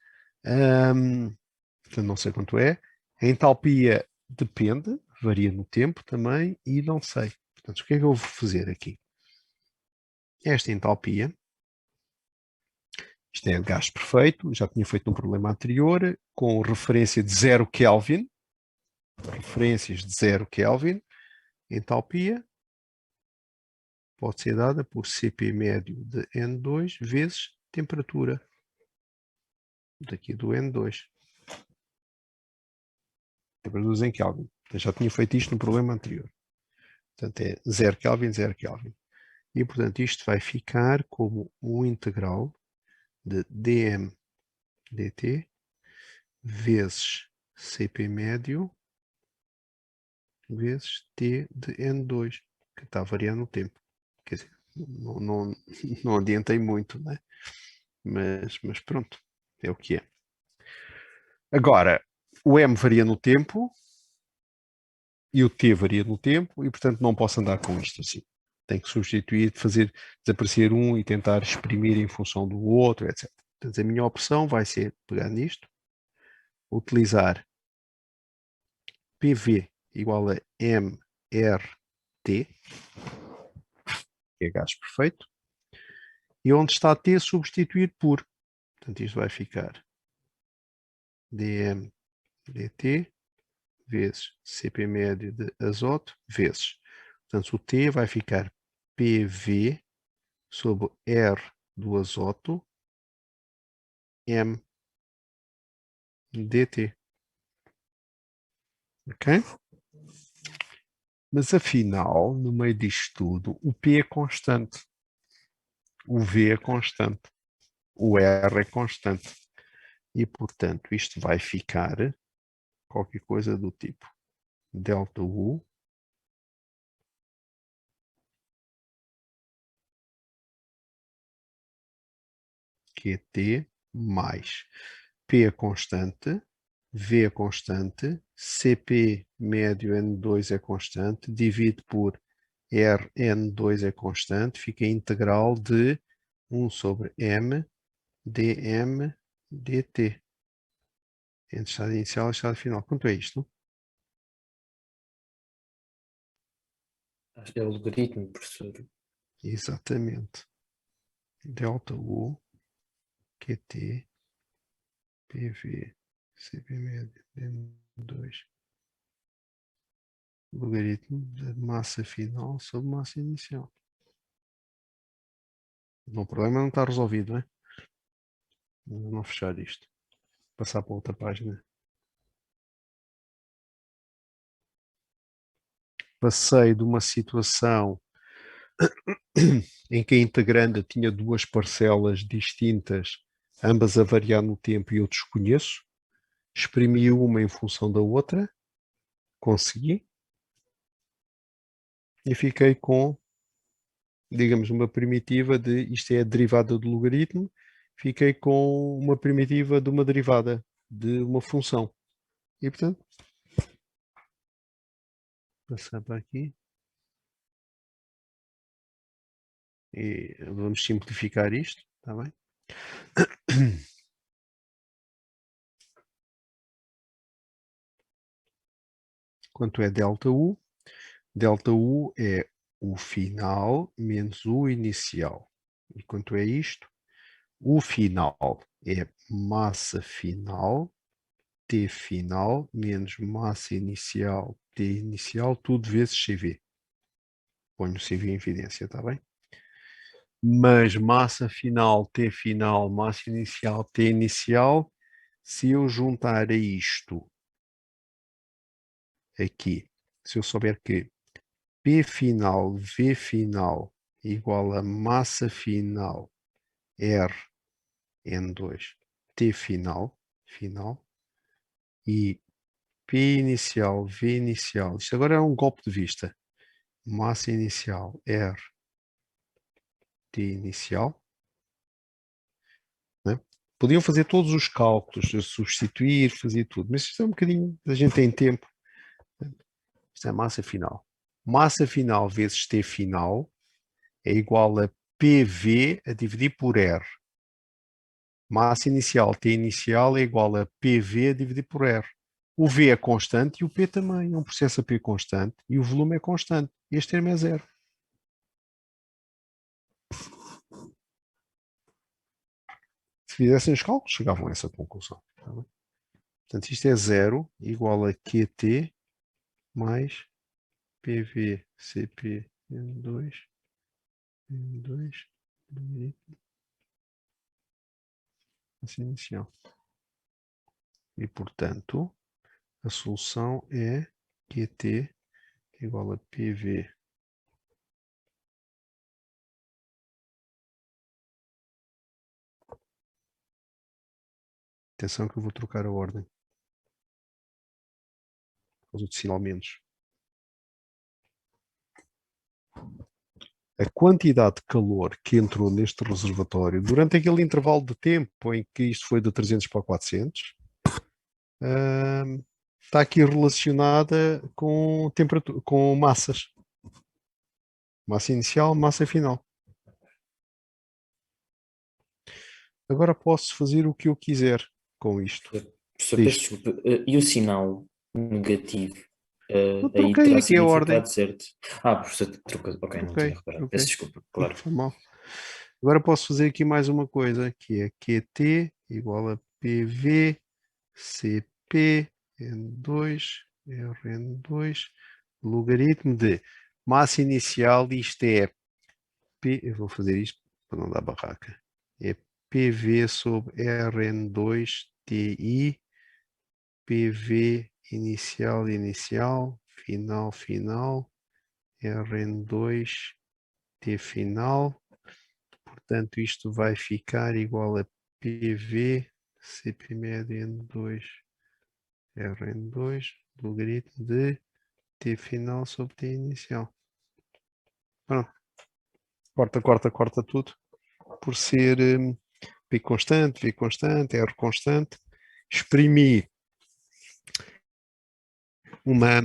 Portanto, não sei quanto é. A entalpia depende, varia no tempo também, e não sei. Portanto, o que é que eu vou fazer aqui? Esta entalpia, isto é gás perfeito, já tinha feito um problema anterior, com referência de 0 Kelvin, referências de 0 Kelvin, entalpia pode ser dada por Cp médio de N2 vezes temperatura daqui do N2. Temperatura em Kelvin. Eu já tinha feito isto no problema anterior. Portanto, é 0 Kelvin, 0 Kelvin. E, portanto, isto vai ficar como um integral de dm dt vezes Cp médio vezes T de N2, que está a variar no tempo. Quer dizer, não adiantei muito, né? Mas pronto, é o que é. Agora, o M varia no tempo e o T varia no tempo e, portanto, não posso andar com isto assim. Tenho que substituir, fazer desaparecer um e tentar exprimir em função do outro, etc. Portanto, a minha opção vai ser pegar nisto, utilizar PV igual a MRT, que é gás perfeito, e onde está T substituir por. Portanto, isto vai ficar dm dt vezes Cp médio de azoto vezes. Portanto, o T vai ficar PV sobre R do azoto M dt. Ok? Mas afinal, no meio disto tudo, o P é constante, o V é constante, o R é constante. E, portanto, isto vai ficar qualquer coisa do tipo delta U QT mais P é constante, V é constante, CP médio N2 é constante, divide por Rn2 é constante, fica integral de 1 sobre M dm dt. Entre estado inicial e estado final. Quanto é isto? Acho que é o logaritmo, professor. Exatamente. Delta U QT PV CP médio dm2 logaritmo da massa final sobre massa inicial. O problema não está resolvido, não é? Vou não fechar isto. Passar para outra página. Passei de uma situação em que a integranda tinha duas parcelas distintas, ambas a variar no tempo e eu desconheço. Exprimi uma em função da outra, consegui, e fiquei com, digamos, uma primitiva de, isto é a derivada do logaritmo, fiquei com uma primitiva de uma derivada de uma função. E, portanto, passar para aqui. E vamos simplificar isto, está bem? Quanto é delta U? Delta U é o final menos o inicial. E quanto é isto? O final é massa final, T final, menos massa inicial, T inicial, tudo vezes CV. Ponho o CV em evidência, está bem? Mas massa final, T final, massa inicial, T inicial, se eu juntar a isto aqui, se eu souber que P final, V final igual a massa final R N2 T final, e P inicial, V inicial, isto agora é um golpe de vista, massa inicial R T inicial, né? Podiam fazer todos os cálculos, substituir, fazer tudo, mas isto é um bocadinho, a gente tem tempo, isto é massa final. Massa final vezes T final é igual a PV a dividir por R. Massa inicial, T inicial é igual a PV a dividir por R. O V é constante e o P também. É um processo a P constante e o volume é constante. Este termo é zero. Se fizessem os cálculos, chegavam a essa conclusão. Tá bem? Portanto, isto é zero igual a QT mais PV CP M2 massa inicial. E, portanto, a solução é QT igual a PV Atenção que eu vou trocar a ordem. Por causa de sinal menos. A quantidade de calor que entrou neste reservatório durante aquele intervalo de tempo em que isto foi de 300 para 400 está aqui relacionada com temperatura, com massas. Massa inicial, massa final. Agora posso fazer o que eu quiser com isto. Professor, peço desculpa. E o sinal negativo? Eu Aí troquei terá aqui a ordem. significado certo. Professor, trocou. Ok, não tinha reparado. Peço desculpa, claro. Foi mal. Agora posso fazer aqui mais uma coisa, que é QT igual a PV CP N2 Rn2 logaritmo de massa inicial, isto é P, eu vou fazer isto para não dar barraca, é PV sobre Rn2 TI PV inicial, inicial, final, final, Rn2, T final. Portanto, isto vai ficar igual a PV, CP médio N2, Rn2, logaritmo de T final sobre T inicial. Pronto. Corta tudo. Por ser V constante, R constante. Exprimi uma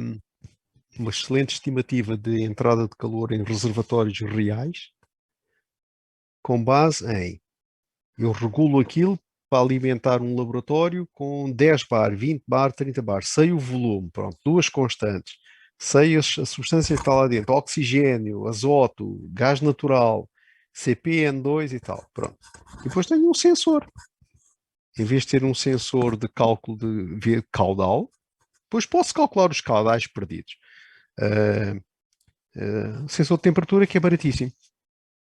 excelente estimativa de entrada de calor em reservatórios reais, com base em, eu regulo aquilo para alimentar um laboratório com 10 bar, 20 bar, 30 bar, sei o volume, pronto, duas constantes, sei a substância que está lá dentro, oxigênio, azoto, gás natural, CPN2 e tal, pronto. E depois tenho um sensor. Em vez de ter um sensor de cálculo de caudal, depois posso calcular os caudais perdidos. Sensor de temperatura que é baratíssimo.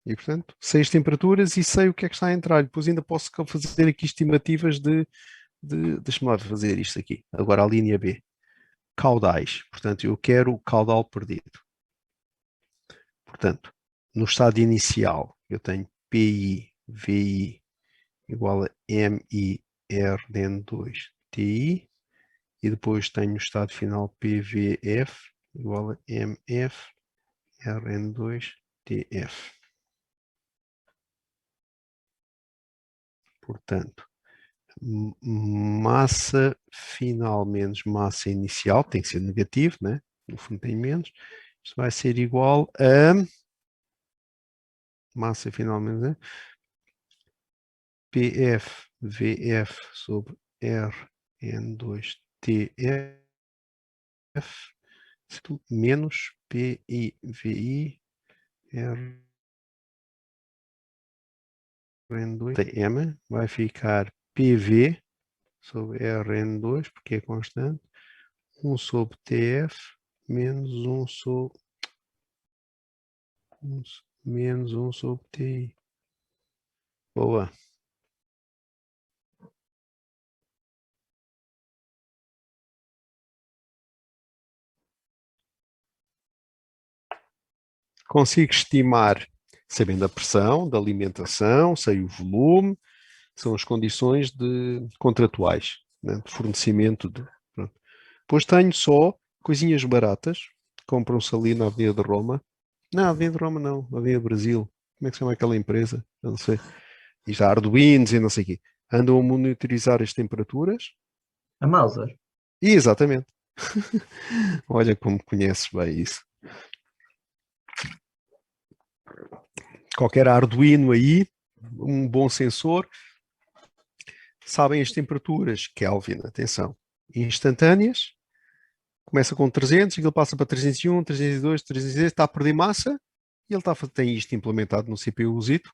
E, portanto, sei as temperaturas e sei o que é que está a entrar. Depois ainda posso fazer aqui estimativas deixa-me lá fazer isto aqui. Agora a linha B. Caudais. Portanto, eu quero o caudal perdido. Portanto, no estado inicial, eu tenho PI, VI igual a MI, R, N2, TI. E depois tenho o estado final PVF igual a MF, Rn2, TF. Portanto, massa final menos massa inicial, tem que ser negativo, né? No fundo tem menos. Isto vai ser igual a massa final menos, né? PF, VF sobre Rn2, TF menos PI, VI, Rn2, TM, vai ficar PV sobre Rn2, porque é constante, 1 sobre TF, menos 1 sobre menos 1 sobre TI. Boa. Consigo estimar, sabendo a pressão, da alimentação, sei o volume, são as condições contratuais, né, de fornecimento. Pronto. Depois tenho só coisinhas baratas, compram-se ali na Avenida de Roma. Não, Avenida de Roma não, Avenida Brasil. Como é que se chama aquela empresa? Eu não sei. E já Arduinos e não sei o quê. Andam a monitorizar as temperaturas. A Mauser. Exatamente. Olha como conheces bem isso. Qualquer Arduino aí, um bom sensor, sabem as temperaturas, Kelvin, atenção, instantâneas, começa com 300, ele passa para 301, 302, 310, está a perder massa, e ele tem isto implementado no CPU-zito,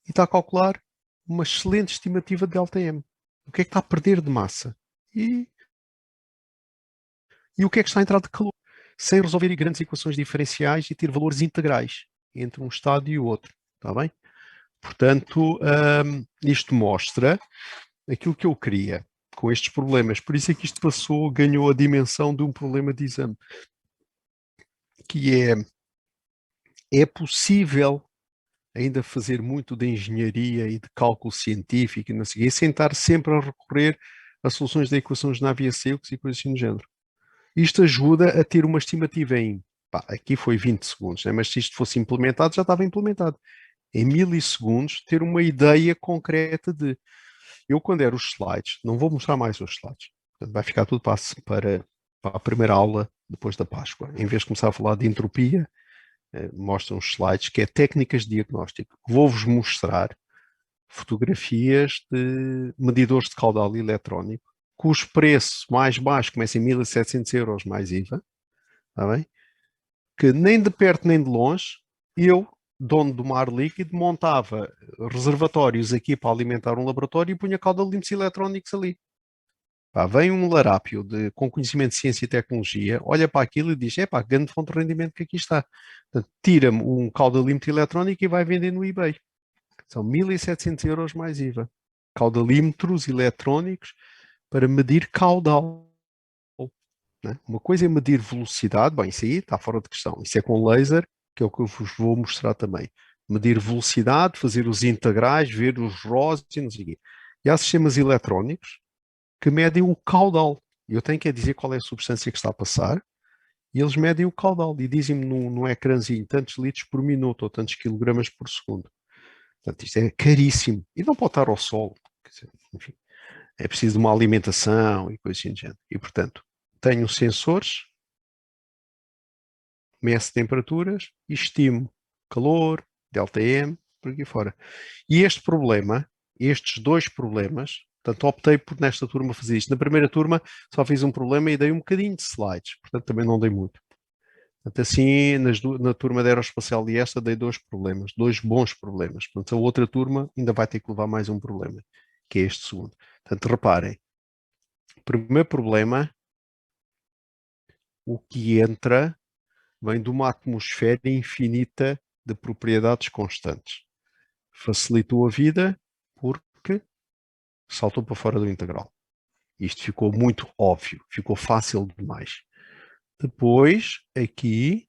e está a calcular uma excelente estimativa de LTM. O que é que está a perder de massa? E o que é que está a entrar de calor? Sem resolver grandes equações diferenciais e ter valores integrais entre um estado e o outro. Está bem? Portanto, isto mostra aquilo que eu queria com estes problemas. Por isso é que isto ganhou a dimensão de um problema de exame. Que é possível ainda fazer muito de engenharia e de cálculo científico e não sei o quê, sem estar sempre a recorrer a soluções de equações de Navier-Stokes e coisas assim do género. Isto ajuda a ter uma estimativa em, aqui foi 20 segundos, né? Mas se isto fosse implementado, já estava implementado. Em milissegundos, ter uma ideia concreta de... Eu, quando era os slides, não vou mostrar mais os slides, vai ficar tudo para a primeira aula depois da Páscoa. Em vez de começar a falar de entropia, mostram os slides, que é técnicas de diagnóstico. Vou-vos mostrar fotografias de medidores de caudal eletrónico, cujo preço mais baixo começa em 1.700 euros mais IVA, está bem? Que nem de perto nem de longe, eu, dono do mar líquido, montava reservatórios aqui para alimentar um laboratório e punha caudalímetros eletrónicos ali. Vem um larápio com conhecimento de ciência e tecnologia, olha para aquilo e diz, grande fonte de rendimento que aqui está. Tira-me um caudalímetro eletrónico e vai vender no eBay. São 1.700 euros mais IVA. Caudalímetros eletrónicos para medir caudal. né? Uma coisa é medir velocidade, bem, isso aí está fora de questão. Isso é com laser, que é o que eu vos vou mostrar também. Medir velocidade, fazer os integrais, ver os ROS e não sei o quê. E há sistemas eletrónicos que medem o caudal. Eu tenho que dizer qual é a substância que está a passar e eles medem o caudal e dizem-me no ecrãzinho tantos litros por minuto ou tantos quilogramas por segundo. Portanto, isto é caríssimo e não pode estar ao sol. Enfim, é preciso de uma alimentação e coisas assim de género. E, portanto, tenho sensores, meço temperaturas e estimo calor, ΔM, por aqui fora. E estes dois problemas, portanto, optei por nesta turma fazer isto. Na primeira turma só fiz um problema e dei um bocadinho de slides, portanto também não dei muito. Portanto, assim, na turma de aeroespacial e esta dei dois problemas, dois bons problemas. Portanto, a outra turma ainda vai ter que levar mais um problema, que é este segundo. Portanto, reparem, o primeiro problema, o que entra vem de uma atmosfera infinita de propriedades constantes. Facilitou a vida porque saltou para fora do integral. Isto ficou muito óbvio, ficou fácil demais. Depois, aqui,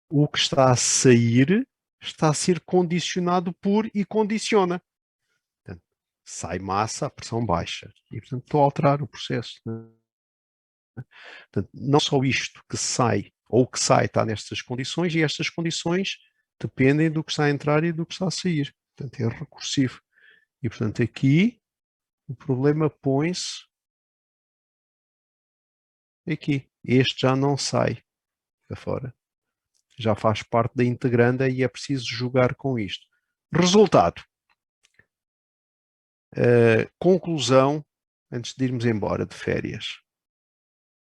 o que está a sair está a ser condicionado por e condiciona. Portanto, sai massa a pressão baixa. E, portanto, estou a alterar o processo. Portanto, não só isto que sai, ou o que sai está nestas condições, e estas condições dependem do que está a entrar e do que está a sair. Portanto, é recursivo. E, portanto, aqui o problema põe-se aqui. Este já não sai para fora. Já faz parte da integranda e é preciso jogar com isto. Resultado. Conclusão, antes de irmos embora de férias.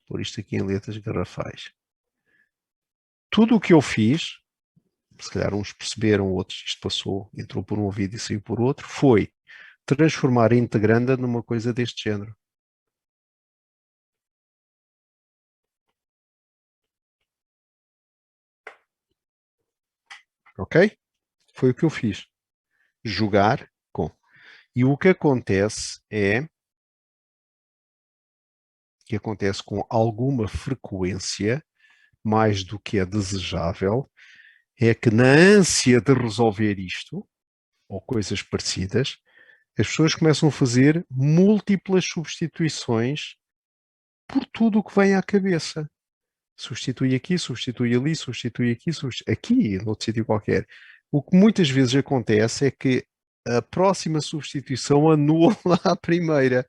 Por isto aqui em letras garrafais. Tudo o que eu fiz, se calhar uns perceberam, outros isto passou, entrou por um ouvido e saiu por outro, foi transformar a integranda numa coisa deste género. Ok? Foi o que eu fiz. Jogar com. E o que acontece é que acontece com alguma frequência, mais do que é desejável, é que na ânsia de resolver isto, ou coisas parecidas, as pessoas começam a fazer múltiplas substituições por tudo o que vem à cabeça. Substitui aqui, substitui ali, substitui aqui, aqui, noutro sítio qualquer. O que muitas vezes acontece é que a próxima substituição anula a primeira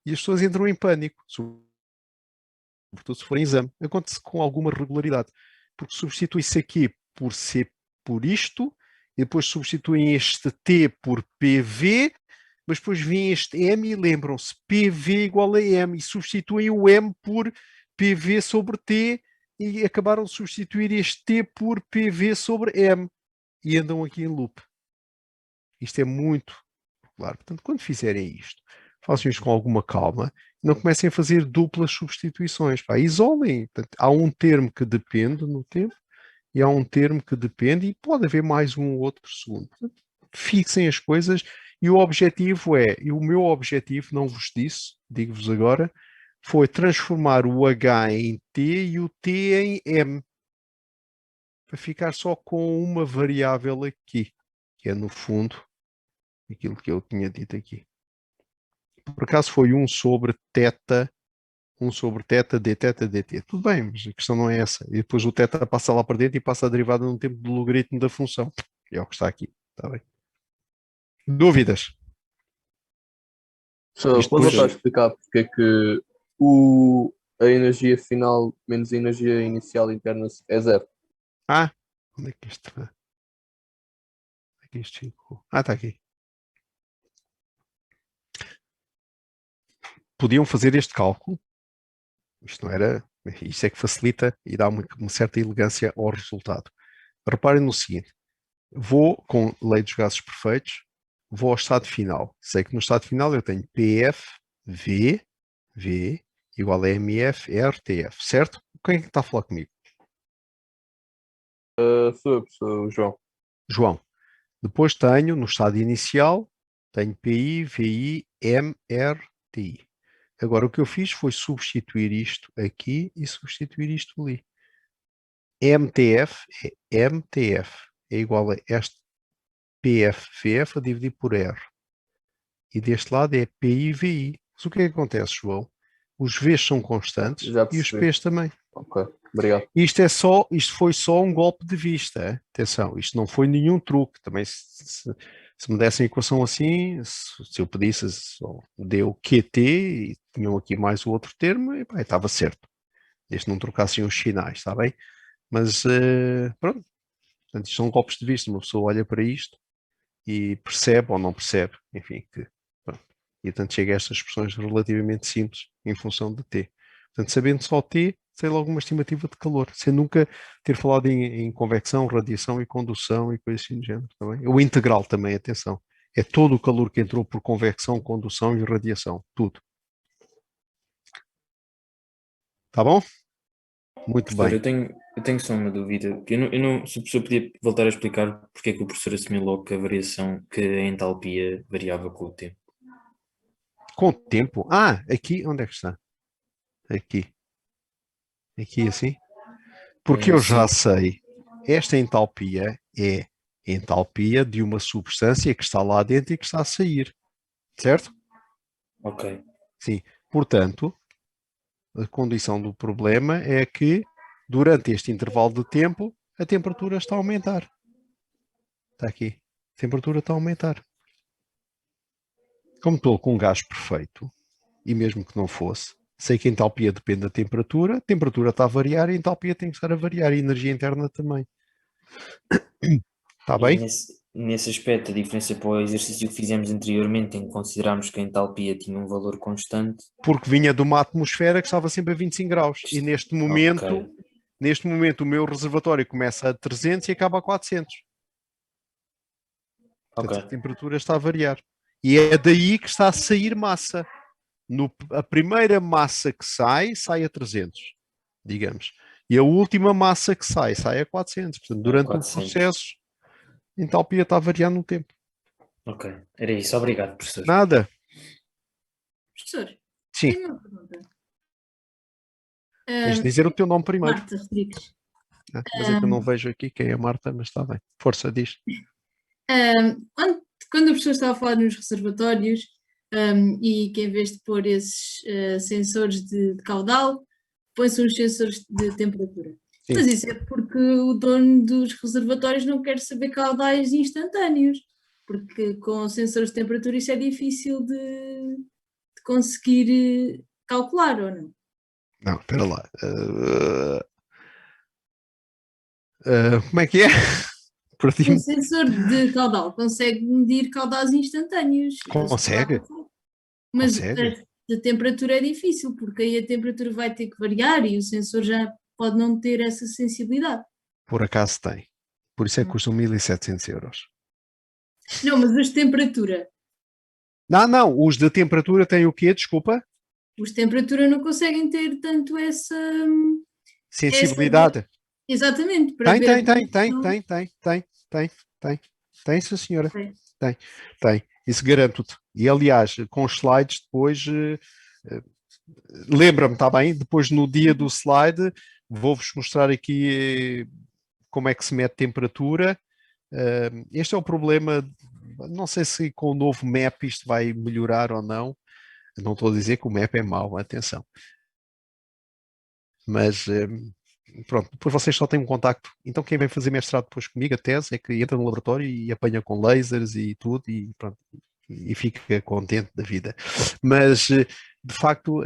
e as pessoas entram em pânico, sobretudo se for em exame. Acontece com alguma regularidade, porque substitui-se aqui por C por isto, e depois substituem este T por PV, mas depois vem este M e lembram-se, PV igual a M, e substituem o M por PV sobre T, e acabaram de substituir este T por PV sobre M, e andam aqui em loop. Isto é muito popular. Portanto, quando fizerem isto, façam isto com alguma calma, não comecem a fazer duplas substituições. Pá, isolem. Portanto, há um termo que depende no tempo, e há um termo que depende, e pode haver mais um ou outro segundo. Portanto, fixem as coisas, e o objetivo e o meu objetivo, não vos disse, digo-vos agora, foi transformar o H em T e o T em M, para ficar só com uma variável aqui, que é no fundo aquilo que eu tinha dito aqui. Por acaso foi 1 sobre θ d θ dt. Tudo bem, mas a questão não é essa. E depois o θ passa lá para dentro e passa a derivada no tempo do logaritmo da função. É o que está aqui. Está bem? Dúvidas? Só Isto posso depois- voltar a explicar porque é que a energia final menos a energia inicial interna é zero. Ah, onde é que isto está? Onde é que isto ficou? Ah, está aqui. Podiam fazer este cálculo. Isto não era. Isto é que facilita e dá uma certa elegância ao resultado. Reparem no seguinte. Vou com lei dos gases perfeitos, vou ao estado final. Sei que no estado final eu tenho PF, V igual a MF, R, TF, certo? Quem é que está a falar comigo? Sou o João. João. Depois tenho, no estado inicial, tenho PI, VI, M, R, TI. Agora o que eu fiz foi substituir isto aqui e substituir isto ali. MTF é MTF, é igual a este PFVF a dividir por R. E deste lado é PIVI. Mas o que é que acontece, João? Os V's são constantes Já e os percebi. P's também. Ok, obrigado. Isto foi só um golpe de vista. Atenção, isto não foi nenhum truque. Também se me dessem a equação assim, se eu pedisse só deu QT e tinham aqui mais o outro termo, e, pá, estava certo. Desde que não trocassem os sinais, está bem? Mas pronto, portanto, isto são golpes de vista. Uma pessoa olha para isto e percebe ou não percebe, enfim, que pronto. E portanto chega a estas expressões relativamente simples em função de T. Portanto, sabendo só T, sei logo uma estimativa de calor, sem nunca ter falado em convecção, radiação e condução e coisas assim do género. Tá bem? O integral também, atenção. É todo o calor que entrou por convecção, condução e radiação. Tudo. Tá bom? Muito Professor, bem. eu tenho só uma dúvida. Se o professor podia voltar a explicar porque é que o professor assumiu logo que a variação, que a entalpia variava com o tempo. Com o tempo. Ah, aqui, onde é que está? Aqui. Aqui assim. Porque eu já Sim. sei, esta entalpia é a entalpia de uma substância que está lá dentro e que está a sair. Certo? Ok. Sim. Portanto, a condição do problema é que durante este intervalo de tempo a temperatura está a aumentar. Está aqui. A temperatura está a aumentar. Como estou com um gás perfeito, e mesmo que não fosse, sei que a entalpia depende da temperatura, a temperatura está a variar e a entalpia tem que estar a variar, e a energia interna também. Está E bem? nesse aspecto, a diferença para o exercício que fizemos anteriormente, em que considerámos que a entalpia tinha um valor constante. Porque vinha de uma atmosfera que estava sempre a 25 graus. E neste momento o meu reservatório começa a 300 e acaba a 400. Portanto, a temperatura está a variar. E é daí que está a sair massa. A primeira massa que sai a 300, digamos. E a última massa que sai a 400. Portanto, durante 400. o processo, a entalpia está a variar no tempo. Ok, era isso. Obrigado, professor. Nada. Professor, Sim. tenho uma pergunta. Tens de dizer o teu nome primeiro. Marta Rodrigues. Mas é que eu não vejo aqui quem é a Marta, mas está bem. Força, diz. Quando o professor estava a falar nos reservatórios e que em vez de pôr esses sensores de caudal, põe-se uns sensores de temperatura. Sim. Mas isso é porque o dono dos reservatórios não quer saber caudais instantâneos, porque com sensores de temperatura isso é difícil de conseguir calcular, ou não? Não, espera lá. Como é que é? Um sensor de caudal consegue medir caudais instantâneos. Consegue? Mas Consegue? a temperatura é difícil, porque aí a temperatura vai ter que variar e o sensor já pode não ter essa sensibilidade. Por acaso tem. Por isso é que custam 1.700 euros. Não, mas os de temperatura. Não. Os de temperatura têm o quê? Desculpa? Os de temperatura não conseguem ter tanto essa... Sensibilidade. Exatamente. Para ver Tem, sim, senhora. Tem. Tem. Isso garanto-te. E, aliás, com os slides depois... lembra-me, está bem? Depois, no dia do slide, vou-vos mostrar aqui como é que se mede temperatura. Este é o problema... Não sei se com o novo map isto vai melhorar ou não. Não estou a dizer que o map é mau, atenção. Mas... pronto, depois vocês só têm um contacto. Então quem vem fazer mestrado depois comigo, a tese, é que entra no laboratório e apanha com lasers e tudo e pronto, e fica contente da vida. Mas, de facto,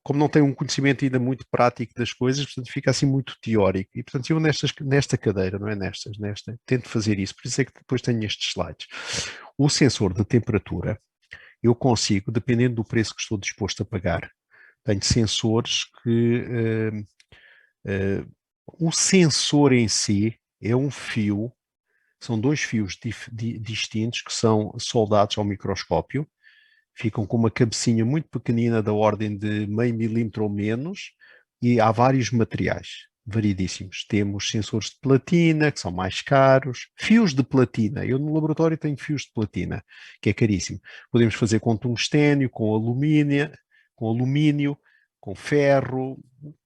como não tem um conhecimento ainda muito prático das coisas, portanto fica assim muito teórico. E, portanto, eu nesta cadeira, não é nesta, tento fazer isso. Por isso é que depois tenho estes slides. O sensor de temperatura, eu consigo, dependendo do preço que estou disposto a pagar, tenho sensores que o sensor em si é um fio, são dois fios distintos que são soldados ao microscópio, ficam com uma cabecinha muito pequenina da ordem de meio milímetro ou menos, e há vários materiais variedíssimos. Temos sensores de platina, que são mais caros, fios de platina. Eu no laboratório tenho fios de platina, que é caríssimo. Podemos fazer com tungstênio, com alumínio, com ferro,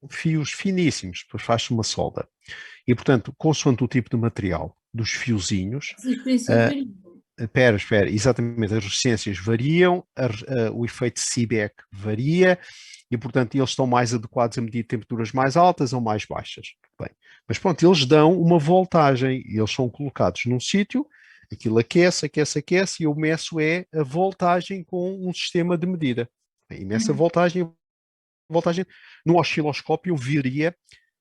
fios finíssimos, depois faz-se uma solda. E, portanto, consoante o tipo de material dos fiozinhos, As experiências variam. espera, exatamente, as resistências variam, o efeito Seebeck varia, e, portanto, eles estão mais adequados a medir temperaturas mais altas ou mais baixas. Bem, mas pronto, eles dão uma voltagem, e eles são colocados num sítio, aquilo aquece, e eu meço a voltagem com um sistema de medida. E nessa voltagem no osciloscópio eu veria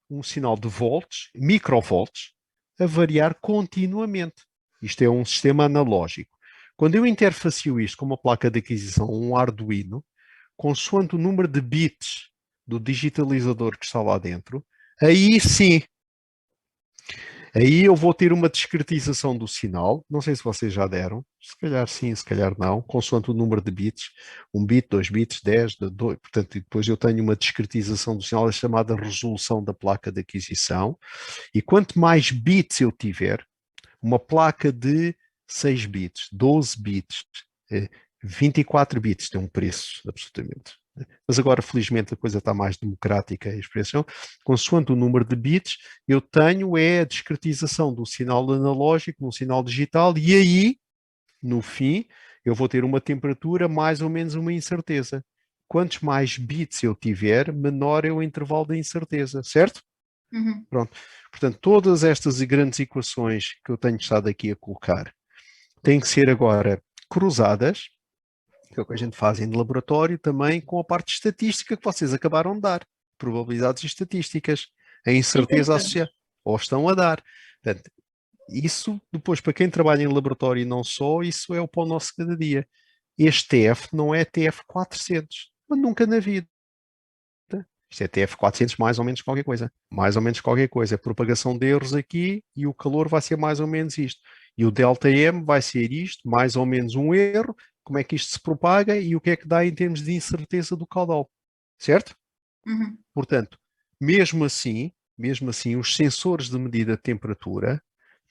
um sinal de volts, microvolts, a variar continuamente. Isto é um sistema analógico. Quando eu interfacio isto com uma placa de aquisição, um Arduino, consoante o número de bits do digitalizador que está lá dentro, aí sim, aí eu vou ter uma discretização do sinal. Não sei se vocês já deram, se calhar sim, se calhar não, consoante o número de bits, 1 bit, 2 bits, 10, 2, portanto, depois eu tenho uma discretização do sinal, chamada resolução da placa de aquisição, e quanto mais bits eu tiver, uma placa de 6 bits, 12 bits, 24 bits tem um preço, absolutamente. Mas agora, felizmente, a coisa está mais democrática, a expressão. Consoante o número de bits, eu tenho a discretização do sinal analógico no sinal digital, e aí, no fim, eu vou ter uma temperatura mais ou menos uma incerteza. Quantos mais bits eu tiver, menor é o intervalo da incerteza, certo? Pronto. Portanto, todas estas grandes equações que eu tenho estado aqui a colocar têm que ser agora cruzadas, que é o que a gente faz em laboratório, também com a parte estatística que vocês acabaram de dar, probabilidades estatísticas, a incerteza associada, ou estão a dar. Portanto, isso depois, para quem trabalha em laboratório e não só, isso é o pão nosso cada dia. Este TF não é TF 400, mas nunca na vida. Isto é TF 400 mais ou menos qualquer coisa. Mais ou menos qualquer coisa. A propagação de erros aqui e o calor vai ser mais ou menos isto. E o ΔM vai ser isto, mais ou menos um erro. Como é que isto se propaga e o que é que dá em termos de incerteza do caudal. Certo? Portanto, mesmo assim, os sensores de medida de temperatura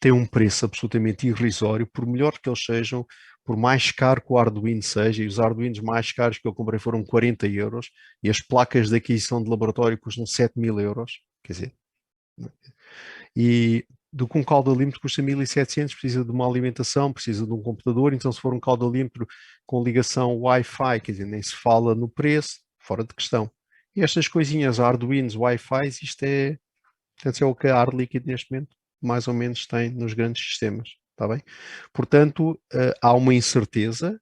têm um preço absolutamente irrisório, por melhor que eles sejam, por mais caro que o Arduino seja, e os Arduinos mais caros que eu comprei foram 40 euros, e as placas de aquisição de laboratório custam 7.000 euros, quer dizer, e do que um caudalímetro custa 1.700, precisa de uma alimentação, precisa de um computador, então se for um caudalímetro com ligação Wi-Fi, quer dizer, nem se fala no preço, fora de questão. E estas coisinhas, Arduinos, Wi-Fi, isto é, portanto, é o que a Ar Liquid neste momento mais ou menos tem nos grandes sistemas, está bem? Portanto, há uma incerteza,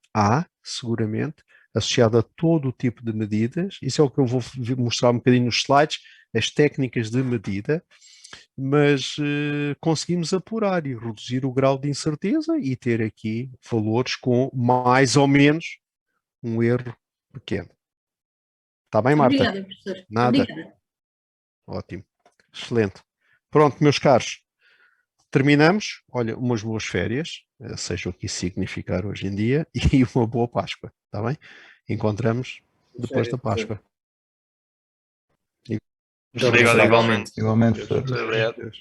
seguramente, associada a todo o tipo de medidas. Isso é o que eu vou mostrar um bocadinho nos slides, as técnicas de medida, mas conseguimos apurar e reduzir o grau de incerteza e ter aqui valores com mais ou menos um erro pequeno. Está bem, Marta? Obrigada, professor. Nada. Obrigada. Ótimo. Excelente. Pronto, meus caros. Terminamos. Olha, umas boas férias, seja o que isso significar hoje em dia, e uma boa Páscoa, está bem? Encontramos depois da Páscoa. Muito obrigado, igualmente. Igualmente, professor. Muito obrigado.